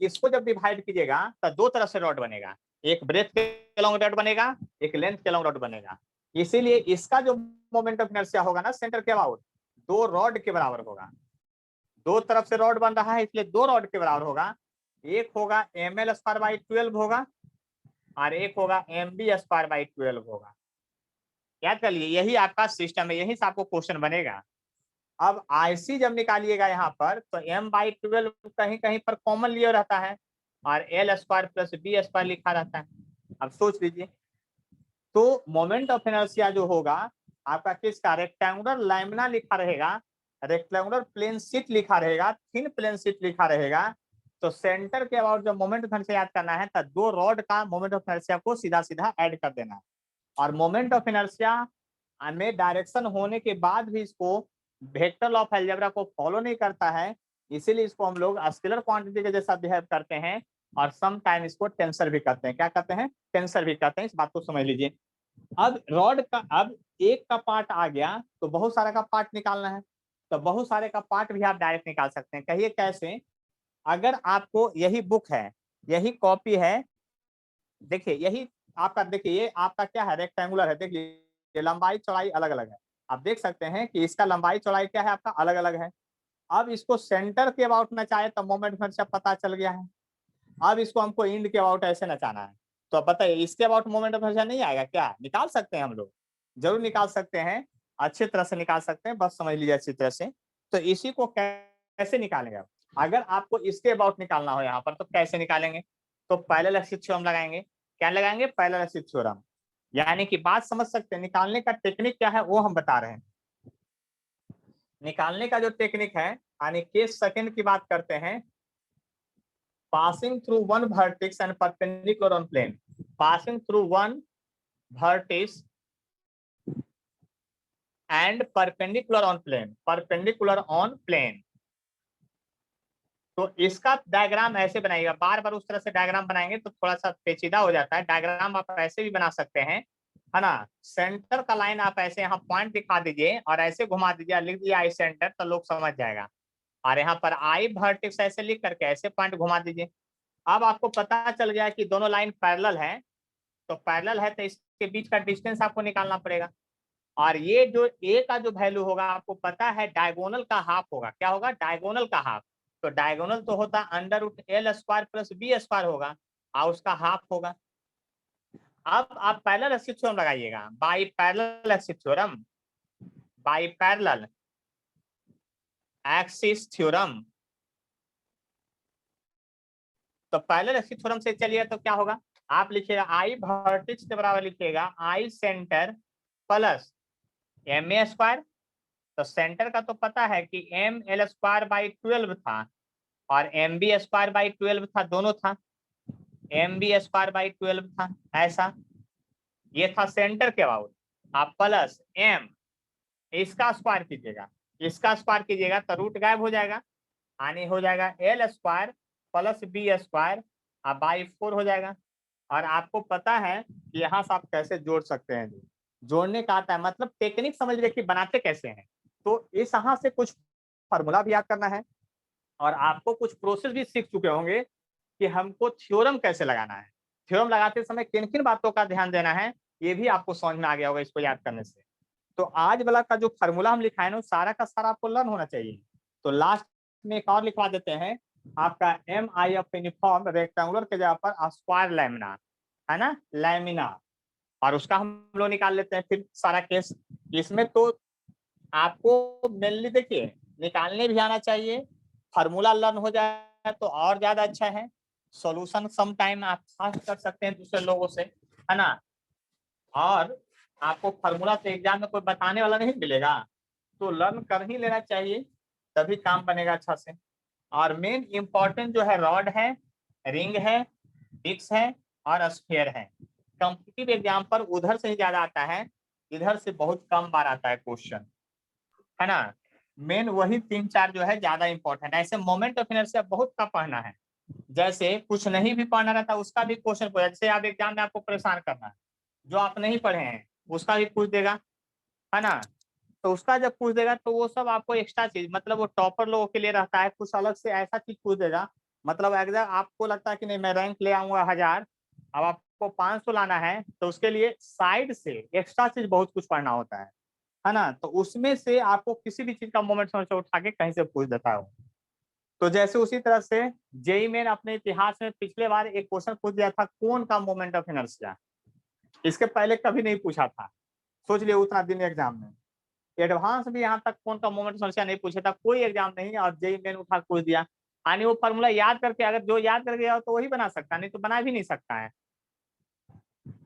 इसको जब डिवाइड कीजिएगा तो दो तरफ से रॉड बनेगा, एक ब्रेथ के लॉन्ग रॉड बनेगा, एक लेंथ के लॉन्ग रॉड बनेगा। इसीलिए इसका जो मोमेंट ऑफ इनर्शिया होगा ना सेंटर के अबाउट, दो रॉड के बराबर होगा। दो तरफ से रॉड बन रहा है इसलिए दो रॉड के बराबर होगा। एक होगा ml² / 12 होगा और एक होगा MB² / 12 होगा। याद कर लिए, यही आपका सिस्टम है, यही से आपको क्वेश्चन बनेगा। अब IC जब निकालिएगा यहाँ पर तो M/12 कहीं कहीं पर कॉमन लिया रहता है और L² + B² लिखा रहता है। अब सोच लीजिए, तो मोमेंट ऑफ इनर्शिया जो होगा आपका किसका? रेक्टेंगुलर लैमिना लिखा रहेगा, रेक्टेंगुलर प्लेन शीट लिखा रहेगा, थिन प्लेन शीट लिखा रहेगा। तो सेंटर के अबाउट जब मोमेंट ऑफ इनर्शिया याद करना है तो दो रॉड का मोमेंट ऑफ इनर्शिया को सीधा सीधा ऐड कर देना है। और मोमेंट ऑफ इनर्शिया में डायरेक्शन होने के बाद भी इसको वेक्टर ऑफ अलजेब्रा को फॉलो नहीं करता है, इसीलिए इसको हम लोग स्केलर क्वांटिटी के जैसा बिहेव करते हैं और सम टाइम इसको टेंसर भी करते हैं। क्या करते हैं? टेंसर भी करते हैं। इस बात को समझ लीजिए। अब रॉड का अब एक का पार्ट आ गया तो बहुत सारा का पार्ट निकालना है, तो बहुत सारे का पार्ट भी आप डायरेक्ट निकाल सकते हैं। कहिए कैसे? अगर आपको यही बुक है, यही कॉपी है, देखिए यही आपका, देखिए ये आपका क्या है? रेक्टेंगुलर है। देखिए ये लंबाई चौड़ाई अलग अलग है, आप देख सकते हैं कि इसका लंबाई चौड़ाई क्या है आपका? अलग अलग है। अब इसको सेंटर के अबाउट में चाहे तो मोमेंट फिर से पता चल गया है। अब इसको हमको इंड के अबाउट ऐसे नचाना है, तो अब बताइए इसके अबाउट मोमेंट ऑफ इनर्शिया नहीं आएगा क्या? निकाल सकते हैं हम लोग, जरूर निकाल सकते हैं, अच्छी तरह से निकाल सकते हैं, बस समझ लीजिए अच्छी तरह से। तो इसी को कैसे निकालेंगे आप? अगर आपको इसके अबाउट निकालना हो यहाँ पर तो कैसे निकालेंगे? तो पैरेलल एक्सिस थ्योरम लगाएंगे। क्या लगाएंगे? Parallel axis theorem. यानी कि बात समझ सकते हैं, निकालने का टेक्निक क्या है वो हम बता रहे हैं। निकालने का जो टेक्निक है, यानी केस सेकंड की बात करते हैं, passing through one vertex and perpendicular on plane. Passing through one vertex and perpendicular on plane, perpendicular on plane. तो इसका डायग्राम ऐसे बनाइएगा, बार बार उस तरह से डायग्राम बनाएंगे तो थोड़ा सा पेचीदा हो जाता है। डायग्राम आप ऐसे भी बना सकते हैं, है ना। सेंटर का लाइन आप ऐसे यहाँ पॉइंट दिखा दीजिए और ऐसे घुमा दीजिए, लिख दिया आई सेंटर, तो लोग समझ जाएगा। और यहाँ पर आई वर्टेक्स ऐसे लिख करके ऐसे पॉइंट घुमा दीजिए। अब आपको पता चल गया कि दोनों लाइन पैरेलल है, तो पैरेलल है तो इसके बीच का डिस्टेंस आपको निकालना पड़ेगा। और ये जो ए का जो वैल्यू होगा आपको पता है डायगोनल का हाफ होगा। क्या होगा? डायगोनल का हाफ। तो डायगोनल तो होता √L² + B² होगा और उसका हाफ होगा। अब आप पैरेलल एक्सिस थ्योरम लगाइएगा, by parallel axis theorem, by parallel axis theorem. तो पैरेलल एक्सिस थ्योरम से चलिए तो क्या होगा? आप लिखिएगा आई वर्टेक्स के बराबर लिखिएगा आई सेंटर प्लस MA²। तो सेंटर का तो पता है कि ML²/12 था और MB²/12 था, दोनों था, MB²/12 था ऐसा। ये था सेंटर के अबाउट। आप प्लस M इसका स्क्वायर कीजिएगा, इसका स्क्वायर कीजिएगा तो रूट गायब हो जाएगा, यानी हो जाएगा L² + B² और बाई 4 हो जाएगा। और आपको पता है कि यहाँ से आप कैसे जोड़ सकते हैं, जोड़ने का आता है, मतलब टेक्निक समझ लीजिए कि बनाते कैसे हैं। तो इस यहाँ से कुछ फार्मूला भी याद करना है और आपको कुछ प्रोसेस भी सीख चुके होंगे कि हमको थ्योरम कैसे लगाना है। थ्योरम लगाते समय किन किन बातों का ध्यान देना है ये भी आपको समझ में आ गया होगा इसको याद करने से। तो आज वाला का जो फार्मूला हम लिखा है ना सारा का सारा आपको लर्न होना चाहिए। तो लास्ट में एक और लिखवा देते हैं, आपका MI ऑफ यूनिफॉर्म रेक्टेंगुलर के जगह पर स्क्वायर लैमिना, है ना, लैमिना। और उसका हम लोग निकाल लेते हैं फिर सारा केस। इसमें तो आपको मेनली देखिए निकालने भी आना चाहिए, फार्मूला लर्न हो जाए तो और ज्यादा अच्छा है। सॉल्यूशन सम टाइम आप फास्ट कर सकते हैं दूसरे लोगों से, है ना। और आपको फार्मूला से एग्जाम में कोई बताने वाला नहीं मिलेगा, तो लर्न कर ही लेना चाहिए, तभी काम बनेगा अच्छा से। और मेन इंपॉर्टेंट जो है रॉड है, रिंग है, डिस्क है और स्फीयर है। कॉम्पिटिटिव एग्जाम पर उधर से ही ज्यादा आता है, इधर से बहुत कम बार आता है क्वेश्चन, है ना। मेन वही 3-4 जो है ज्यादा इंपॉर्टेंट है। ऐसे मोमेंट ऑफ इनर्शिया बहुत कम पढ़ना है, जैसे कुछ नहीं भी पढ़ना रहता उसका भी क्वेश्चन पूछा। जैसे आप एग्जाम में आपको परेशान करना है, जो आप नहीं पढ़े हैं उसका भी पूछ देगा, है ना। तो उसका जब पूछ देगा तो वो सब आपको एक्स्ट्रा चीज, मतलब वो टॉपर लोगों के लिए रहता है, कुछ अलग से ऐसा चीज पूछ देगा। मतलब अगर आपको लगता है कि नहीं मैं रैंक ले आऊंगा 1000, अब आपको 500 लाना है, तो उसके लिए साइड से एक्स्ट्रा चीज बहुत कुछ पढ़ना होता है ना। तो उसमें से आपको किसी भी चीज का मोमेंट समझ उठा के कहीं से पूछ देता है। तो जैसे उसी तरह से जेई मेन अपने इतिहास में पिछले बार एक क्वेश्चन पूछ दिया था, कौन का मोमेंट ऑफ इनर्शिया, इसके पहले कभी नहीं पूछा था, सोच लिया उतना दिन एग्जाम में। एडवांस भी यहाँ तक कौन का मोमेंट ऑफ इनर्शिया नहीं पूछा था कोई एग्जाम नहीं, और जेई मेन उठा पूछ दिया। यानी वो फॉर्मूला याद करके, अगर जो याद कर गया तो वही बना सकता है, नहीं तो बना भी नहीं सकता है।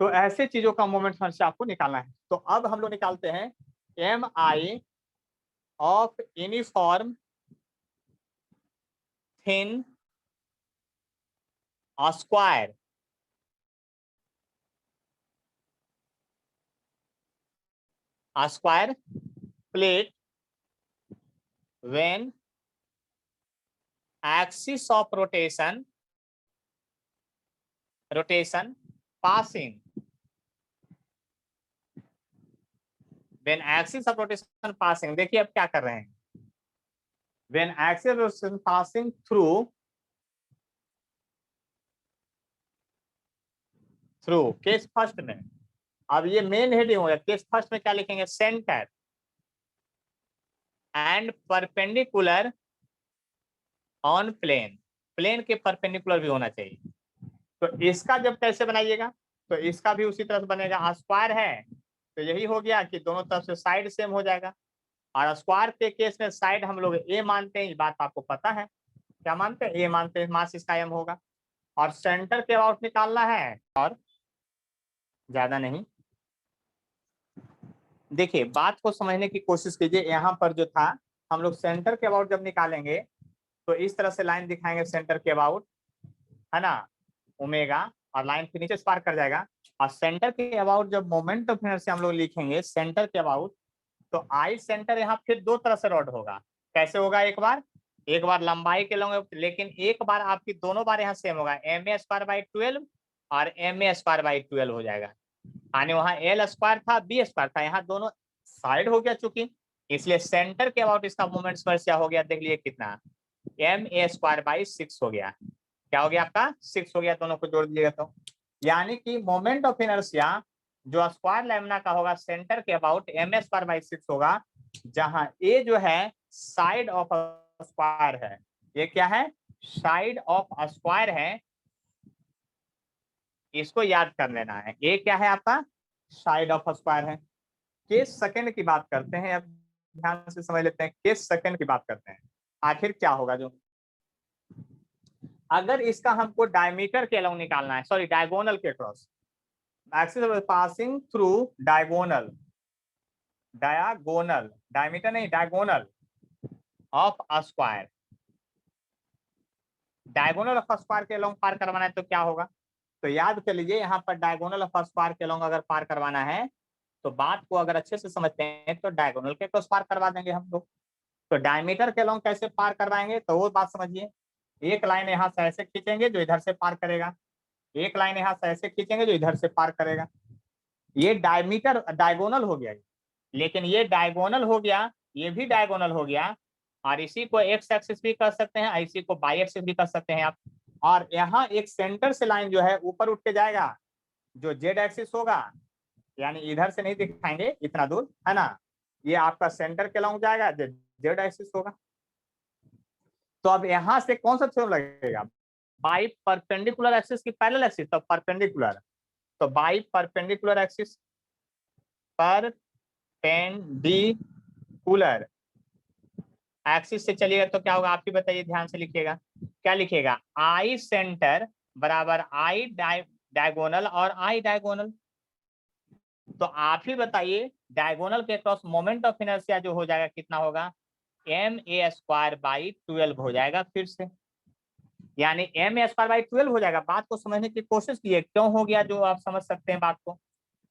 तो ऐसे चीजों का मोमेंट ऑफ इनर्शिया आपको निकालना है। तो अब हम लोग निकालते हैं MI of uniform thin square square plate when axis of rotation passing, when axis of rotation passing, देखिए अब क्या कर रहे हैं, when axis of rotation passing through case first में। अब ये मेन हेडिंग हो गया, केस फर्स्ट में क्या लिखेंगे, centre and perpendicular on plane, plane के परपेंडिकुलर भी होना चाहिए। तो इसका जब कैसे बनाइएगा, तो इसका भी उसी तरह से बनेगा, स्क्वायर है तो यही हो गया कि दोनों तरफ से साइड सेम हो जाएगा, और स्क्वायर के केस में साइड हम लोग ए मानते हैं, ये बात आपको पता है। क्या मानते हैं? ए मानते हैं, मास इसका एम होगा। और सेंटर के अबाउट निकालना है और ज्यादा नहीं। देखिए बात को समझने की कोशिश कीजिए। यहाँ पर जो था हम लोग सेंटर के अबाउट जब निकालेंगे तो इस तरह से लाइन दिखाएंगे सेंटर के अबाउट, है ना, ओमेगा, और लाइन के नीचे से पार कर जाएगा। और सेंटर के अबाउट जब मोमेंट ऑफ इनर्शिया हम लोग लिखेंगे सेंटर के अबाउट, तो आई सेंटर यहाँ फिर दो तरह से रॉड होगा। कैसे होगा? एक बार लंबाई के लॉन्ग, लेकिन एक बार आपकी दोनों बार यहाँ सेम होगा, एम ए स्क्वायर बाई 12 और एम ए स्क्वायर बाई 12 हो जाएगा। यानी वहाँ एल स्क्वायर था, बी स्क्वायर था, यहाँ दोनों साइड हो गया चूंकि, इसलिए सेंटर के अबाउट इसका मोमेंट स्पर्शिया हो गया। देख लिए कितना, एम ए स्क्वायर बाई 6 हो गया। क्या हो गया आपका? 6 हो गया। दोनों को जोड़ दीजिएगा तो यानी कि मोमेंट ऑफ इनर्शिया जो स्क्वायर लैम्ब्डा का होगा सेंटर के about M A square by 6 होगा, जहां ए जो है साइड ऑफ स्क्वायर है। ये क्या है? साइड ऑफ स्क्वायर है, इसको याद कर लेना है। ए क्या है आपका? साइड ऑफ स्क्वायर है। केस सेकंड की बात करते हैं, अब ध्यान से समझ लेते हैं। केस सेकंड की बात करते हैं, आखिर क्या होगा जो, अगर इसका हमको डायमीटर के अलोंग निकालना है, सॉरी डायगोनल के cross, axis passing through diagonal, diameter नहीं, diagonal of a square, diagonal of square के अलोंग पार करवाना है तो क्या होगा? तो याद कर लीजिए, यहाँ पर डायगोनल ऑफ स्क्वायर के अलोंग अगर पार करवाना है तो बात को अगर अच्छे से समझते हैं तो डायगोनल के क्रॉस पार करवा देंगे हम लोग। तो डायमीटर के अलोंग कैसे पार करवाएंगे तो वो बात समझिए। एक लाइन यहाँ से ऐसे खींचेंगे जो इधर से पार करेगा, एक लाइन यहाँ से ऐसे खींचेंगे जो इधर से पार करेगा। ये डायमीटर डायगोनल हो गया, लेकिन ये डायगोनल हो गया, ये भी डायगोनल हो गया, और इसी को एक्स एक्सिस भी कर सकते हैं, इसी को बाई एक्सिस भी कर सकते हैं आप। और यहाँ एक सेंटर से लाइन जो है ऊपर उठ के जाएगा, जो जेड एक्सिस होगा, यानी इधर से नहीं दिखाएंगे इतना दूर, है ना, ये आपका सेंटर के लॉन्ग जाएगा, जेड एक्सिस होगा। तो अब यहाँ से कौन सा थ्योरम लगेगा? बाई परपेंडिकुलर एक्सिस की पैरेलल एक्सिस, तो परपेंडिकुलर, तो by perpendicular axis, perpendicular axis से चलिएगा तो क्या होगा आप ही बताइए, ध्यान से लिखिएगा। क्या लिखिएगा? आई सेंटर बराबर आई डायगोनल और आई डायगोनल। तो आप ही बताइए डायगोनल के क्रॉस मोमेंट ऑफ इनर्शिया जो हो जाएगा कितना होगा? एम ए स्क्वायर बाई 12 हो जाएगा फिर से, यानी एम ए स्क्वायर बाई 12 हो जाएगा। बात को समझने की कोशिश कीजिए क्यों हो गया, जो आप समझ सकते हैं बात को,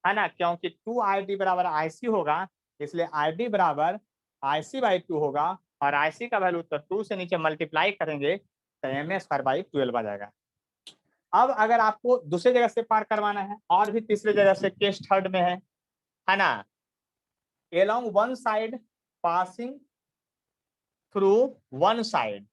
है ना, क्योंकि 2 आई डी बराबर आई सी होगा, इसलिए आई डी बराबर आई सी बाई 2 होगा, और आई सी का वैल्यू तो 2 से नीचे मल्टीप्लाई करेंगे तो एम ए स्क्वायर बाई 12 आ जाएगा। अब अगर आपको दूसरे जगह से पार करवाना है और भी तीसरे जगह से, केस थर्ड में है ना, along one side passing through one side,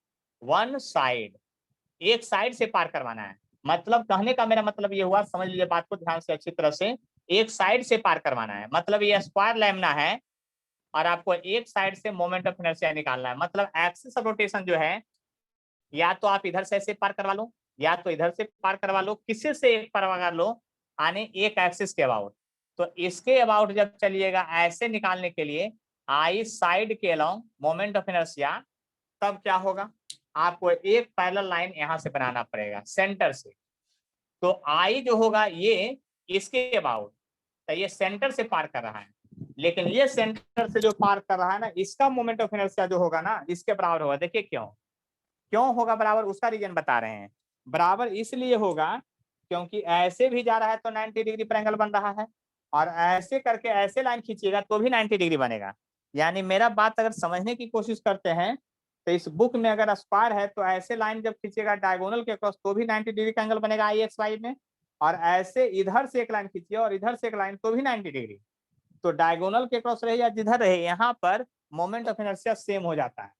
एक साइड से पार करवाना है। मतलब कहने का मेरा मतलब ये हुआ, समझ लीजिए बात को ध्यान से अच्छी तरह से, एक साइड से पार करवाना है, मतलब ये स्क्वायर लैम्ब्डा है और आपको एक साइड से मोमेंट ऑफ इनर्शिया निकालना है। मतलब एक्सिस ऑफ रोटेशन जो है, या तो आप इधर से ऐसे पार करवा लो या तो इधर से पार करवा लो, किसी से एक पार कर लो, आने एक एक्सिस के अबाउट। तो इसके अबाउट जब चलिएगा ऐसे निकालने के लिए आई साइड के अलोंग मोमेंट ऑफ इनर्शिया, तब क्या होगा? आपको एक पैरेलल लाइन यहां से बनाना पड़ेगा सेंटर से। तो आई जो होगा ये इसके अबाउट, तो ये सेंटर से पार कर रहा है, लेकिन ये सेंटर से जो पार कर रहा है ना, इसका मोमेंट ऑफ इनर्शिया जो होगा ना, इसके बराबर होगा। देखिए क्यों होगा बराबर, उसका रीजन बता रहे हैं। बराबर इसलिए होगा क्योंकि ऐसे भी जा रहा है तो 90 डिग्री पर एंगल बन रहा है, और ऐसे करके ऐसे लाइन खींचिएगा तो भी 90 डिग्री बनेगा। यानी मेरा बात अगर समझने की कोशिश करते हैं तो इस बुक में अगर स्क्वायर है तो ऐसे लाइन जब खींचिएगा डायगोनल के क्रॉस तो भी 90 डिग्री का एंगल बनेगा आई एक्स वाई में, और ऐसे इधर से एक लाइन खींचिए और इधर से एक लाइन तो भी 90 डिग्री। तो डायगोनल के क्रॉस रहे या जिधर रहे, यहाँ पर मोमेंट ऑफ इनर्शिया सेम हो जाता है।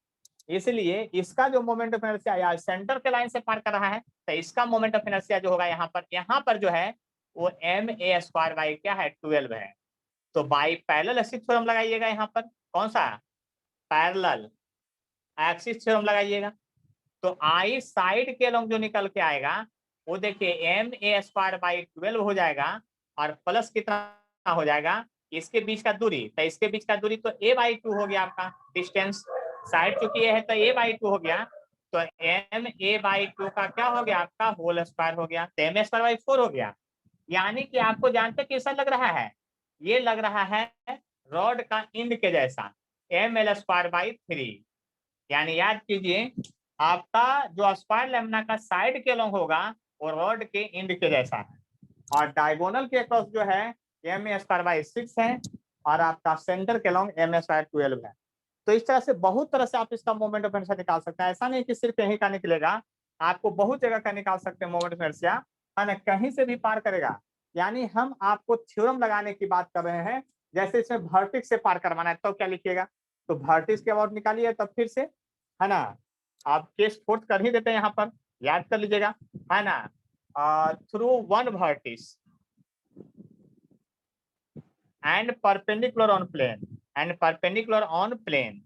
इसलिए इसका जो मोमेंट ऑफ इनर्शिया या सेंटर के लाइन से पार कर रहा है, तो इसका मोमेंट ऑफ इनर्शिया जो होगा यहाँ पर जो है वो एम ए स्क्वायर बाई क्या है 12 है। तो बाई पैरेलल एक्सिस थ्योरम लगाइएगा, यहाँ पर कौन सा पैरेलल एक्सिस थ्योरम लगाइएगा। तो आई साइड के लॉन्ग जो निकल के आएगा वो देखिए एम ए स्क्वायर बाई 12 हो जाएगा, और प्लस कितना हो जाएगा इसके बीच का दूरी, तो इसके बीच का दूरी तो a/2 हो गया आपका डिस्टेंस, साइड चूंकि ये है तो a/2 हो गया, तो ma/2 का क्या हो गया आपका होल स्क्वायर हो गया, तो m²/4 हो गया। यानी कि आपको जानते कैसा लग रहा है, ये लग रहा है रॉड का इंड के जैसा, ml²/3। यानी याद कीजिए आपका जो स्क्वायर लेमना का साइड के लॉन्ग होगा वो रॉड के इंड के जैसा है, और डायगोनल के क्रॉस जो है ma²/6 है, और आपका सेंटर के लॉन्ग ma²/12 है। तो इस तरह से बहुत तरह से आप इसका मोमेंट ऑफ इनर्शिया निकाल सकते हैं। ऐसा नहीं कि सिर्फ यहीं का निकलेगा, आपको बहुत जगह का निकाल सकते हैं मोमेंट ऑफ इनर्शिया, है ना, कहीं से भी पार करेगा। यानी हम आपको थ्योरम लगाने की बात कर रहे हैं, जैसे इसमें वर्टिक्स से पार करवाना है तो क्या लिखिएगा, तो वर्टिक्स के अबाउट निकालिए, तब फिर से, है ना, आप केस फोर्थ कर ही देते हैं यहाँ पर, याद कर लीजिएगा, है ना, through one vertex and perpendicular on plane, and perpendicular on plane,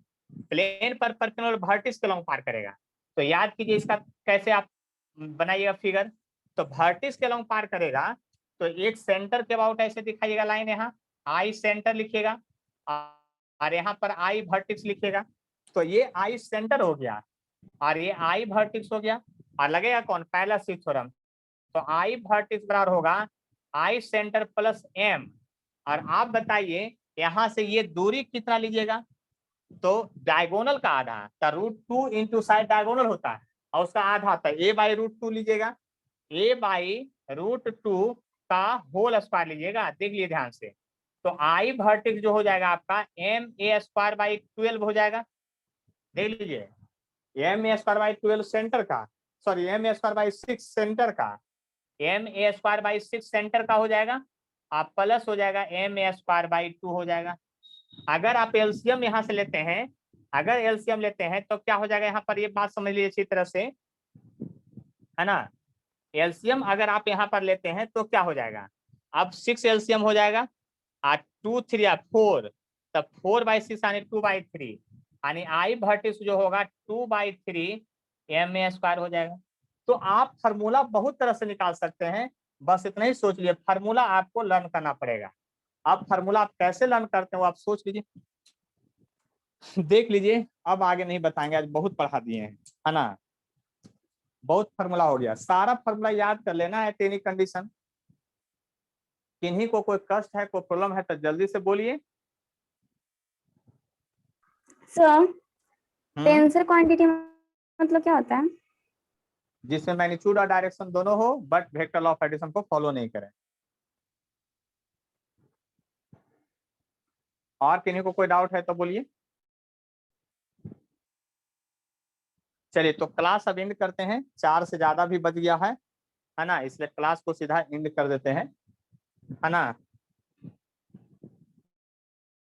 plane पर परपेंडिकुलर वर्टिक्स के लॉन्ग पार करेगा। तो याद कीजिए इसका कैसे आप बनाइएगा फिगर, तो वर्टिक्स के लॉन्ग पार करेगा, तो एक सेंटर के अबाउट ऐसे दिखाइएगा लाइन, यहाँ आई सेंटर लिखिएगा और यहाँ पर आई वर्टिक्स लिखिएगा, तो ये आई सेंटर हो गया और ये आई वर्टिक्स हो गया, और लगेगा कौन, पहला सी थ्योरम, तो आई वर्टिक्स बराबर होगा आई सेंटर प्लस एम। और आप बताइए यहाँ से ये दूरी कितना लीजिएगा, तो डायगोनल का आधा, तो √2 इंटू साइड डायगोनल होता है और उसका आधा आता है, a/√2 लीजिएगा, a/√2 का होल स्क्वायर लीजिएगा, देख लीजिए ध्यान से, तो आई वर्टेक्स जो हो जाएगा आपका ma²/12 हो जाएगा, देख लीजिए ma²/12 सेंटर का, सॉरी ma²/6 सेंटर का, ma²/6 सेंटर का हो जाएगा, आप प्लस हो जाएगा ma²/2 हो जाएगा। अगर आप एलसीएम यहाँ से लेते हैं, अगर एलसीएम लेते हैं तो क्या हो जाएगा, यहाँ पर ये बात समझ लीजिए अच्छी तरह से, है ना, एलसीएम अगर आप यहाँ पर लेते हैं तो क्या हो जाएगा, अब 6 एलसीएम हो जाएगा, 2 3 4, तब 4/6 यानी 2/3, यानी आई वर्टिक्स जो होगा 2/3 ma² हो जाएगा। तो आप फार्मूला बहुत तरह से निकाल सकते हैं, बस इतना ही सोच लिए, फार्मूला आपको लर्न करना पड़ेगा। अब फार्मूला आप कैसे लर्न करते हैं वो आप सोच लीजिए, देख लीजिए, अब आगे नहीं बताएंगे, आज बहुत पढ़ा दिए हैं, है ना, बहुत फार्मूला हो गया, सारा फार्मूला याद कर लेना है एनी कंडीशन। किन्हीं को कोई कष्ट है, कोई प्रॉब्लम है तो जल्दी से बोलिए। सर टेंसर क्वांटिटी मतलब क्या होता है? जिसमें मैग्नीट्यूड और डायरेक्शन दोनों हो but vector law of addition को फॉलो नहीं करें। और किन्हीं को कोई डाउट है तो बोलिए। चलिए तो क्लास अब एंड करते हैं, 4 से ज्यादा भी बज गया है ना, इसलिए क्लास को सीधा एंड कर देते हैं, है ना।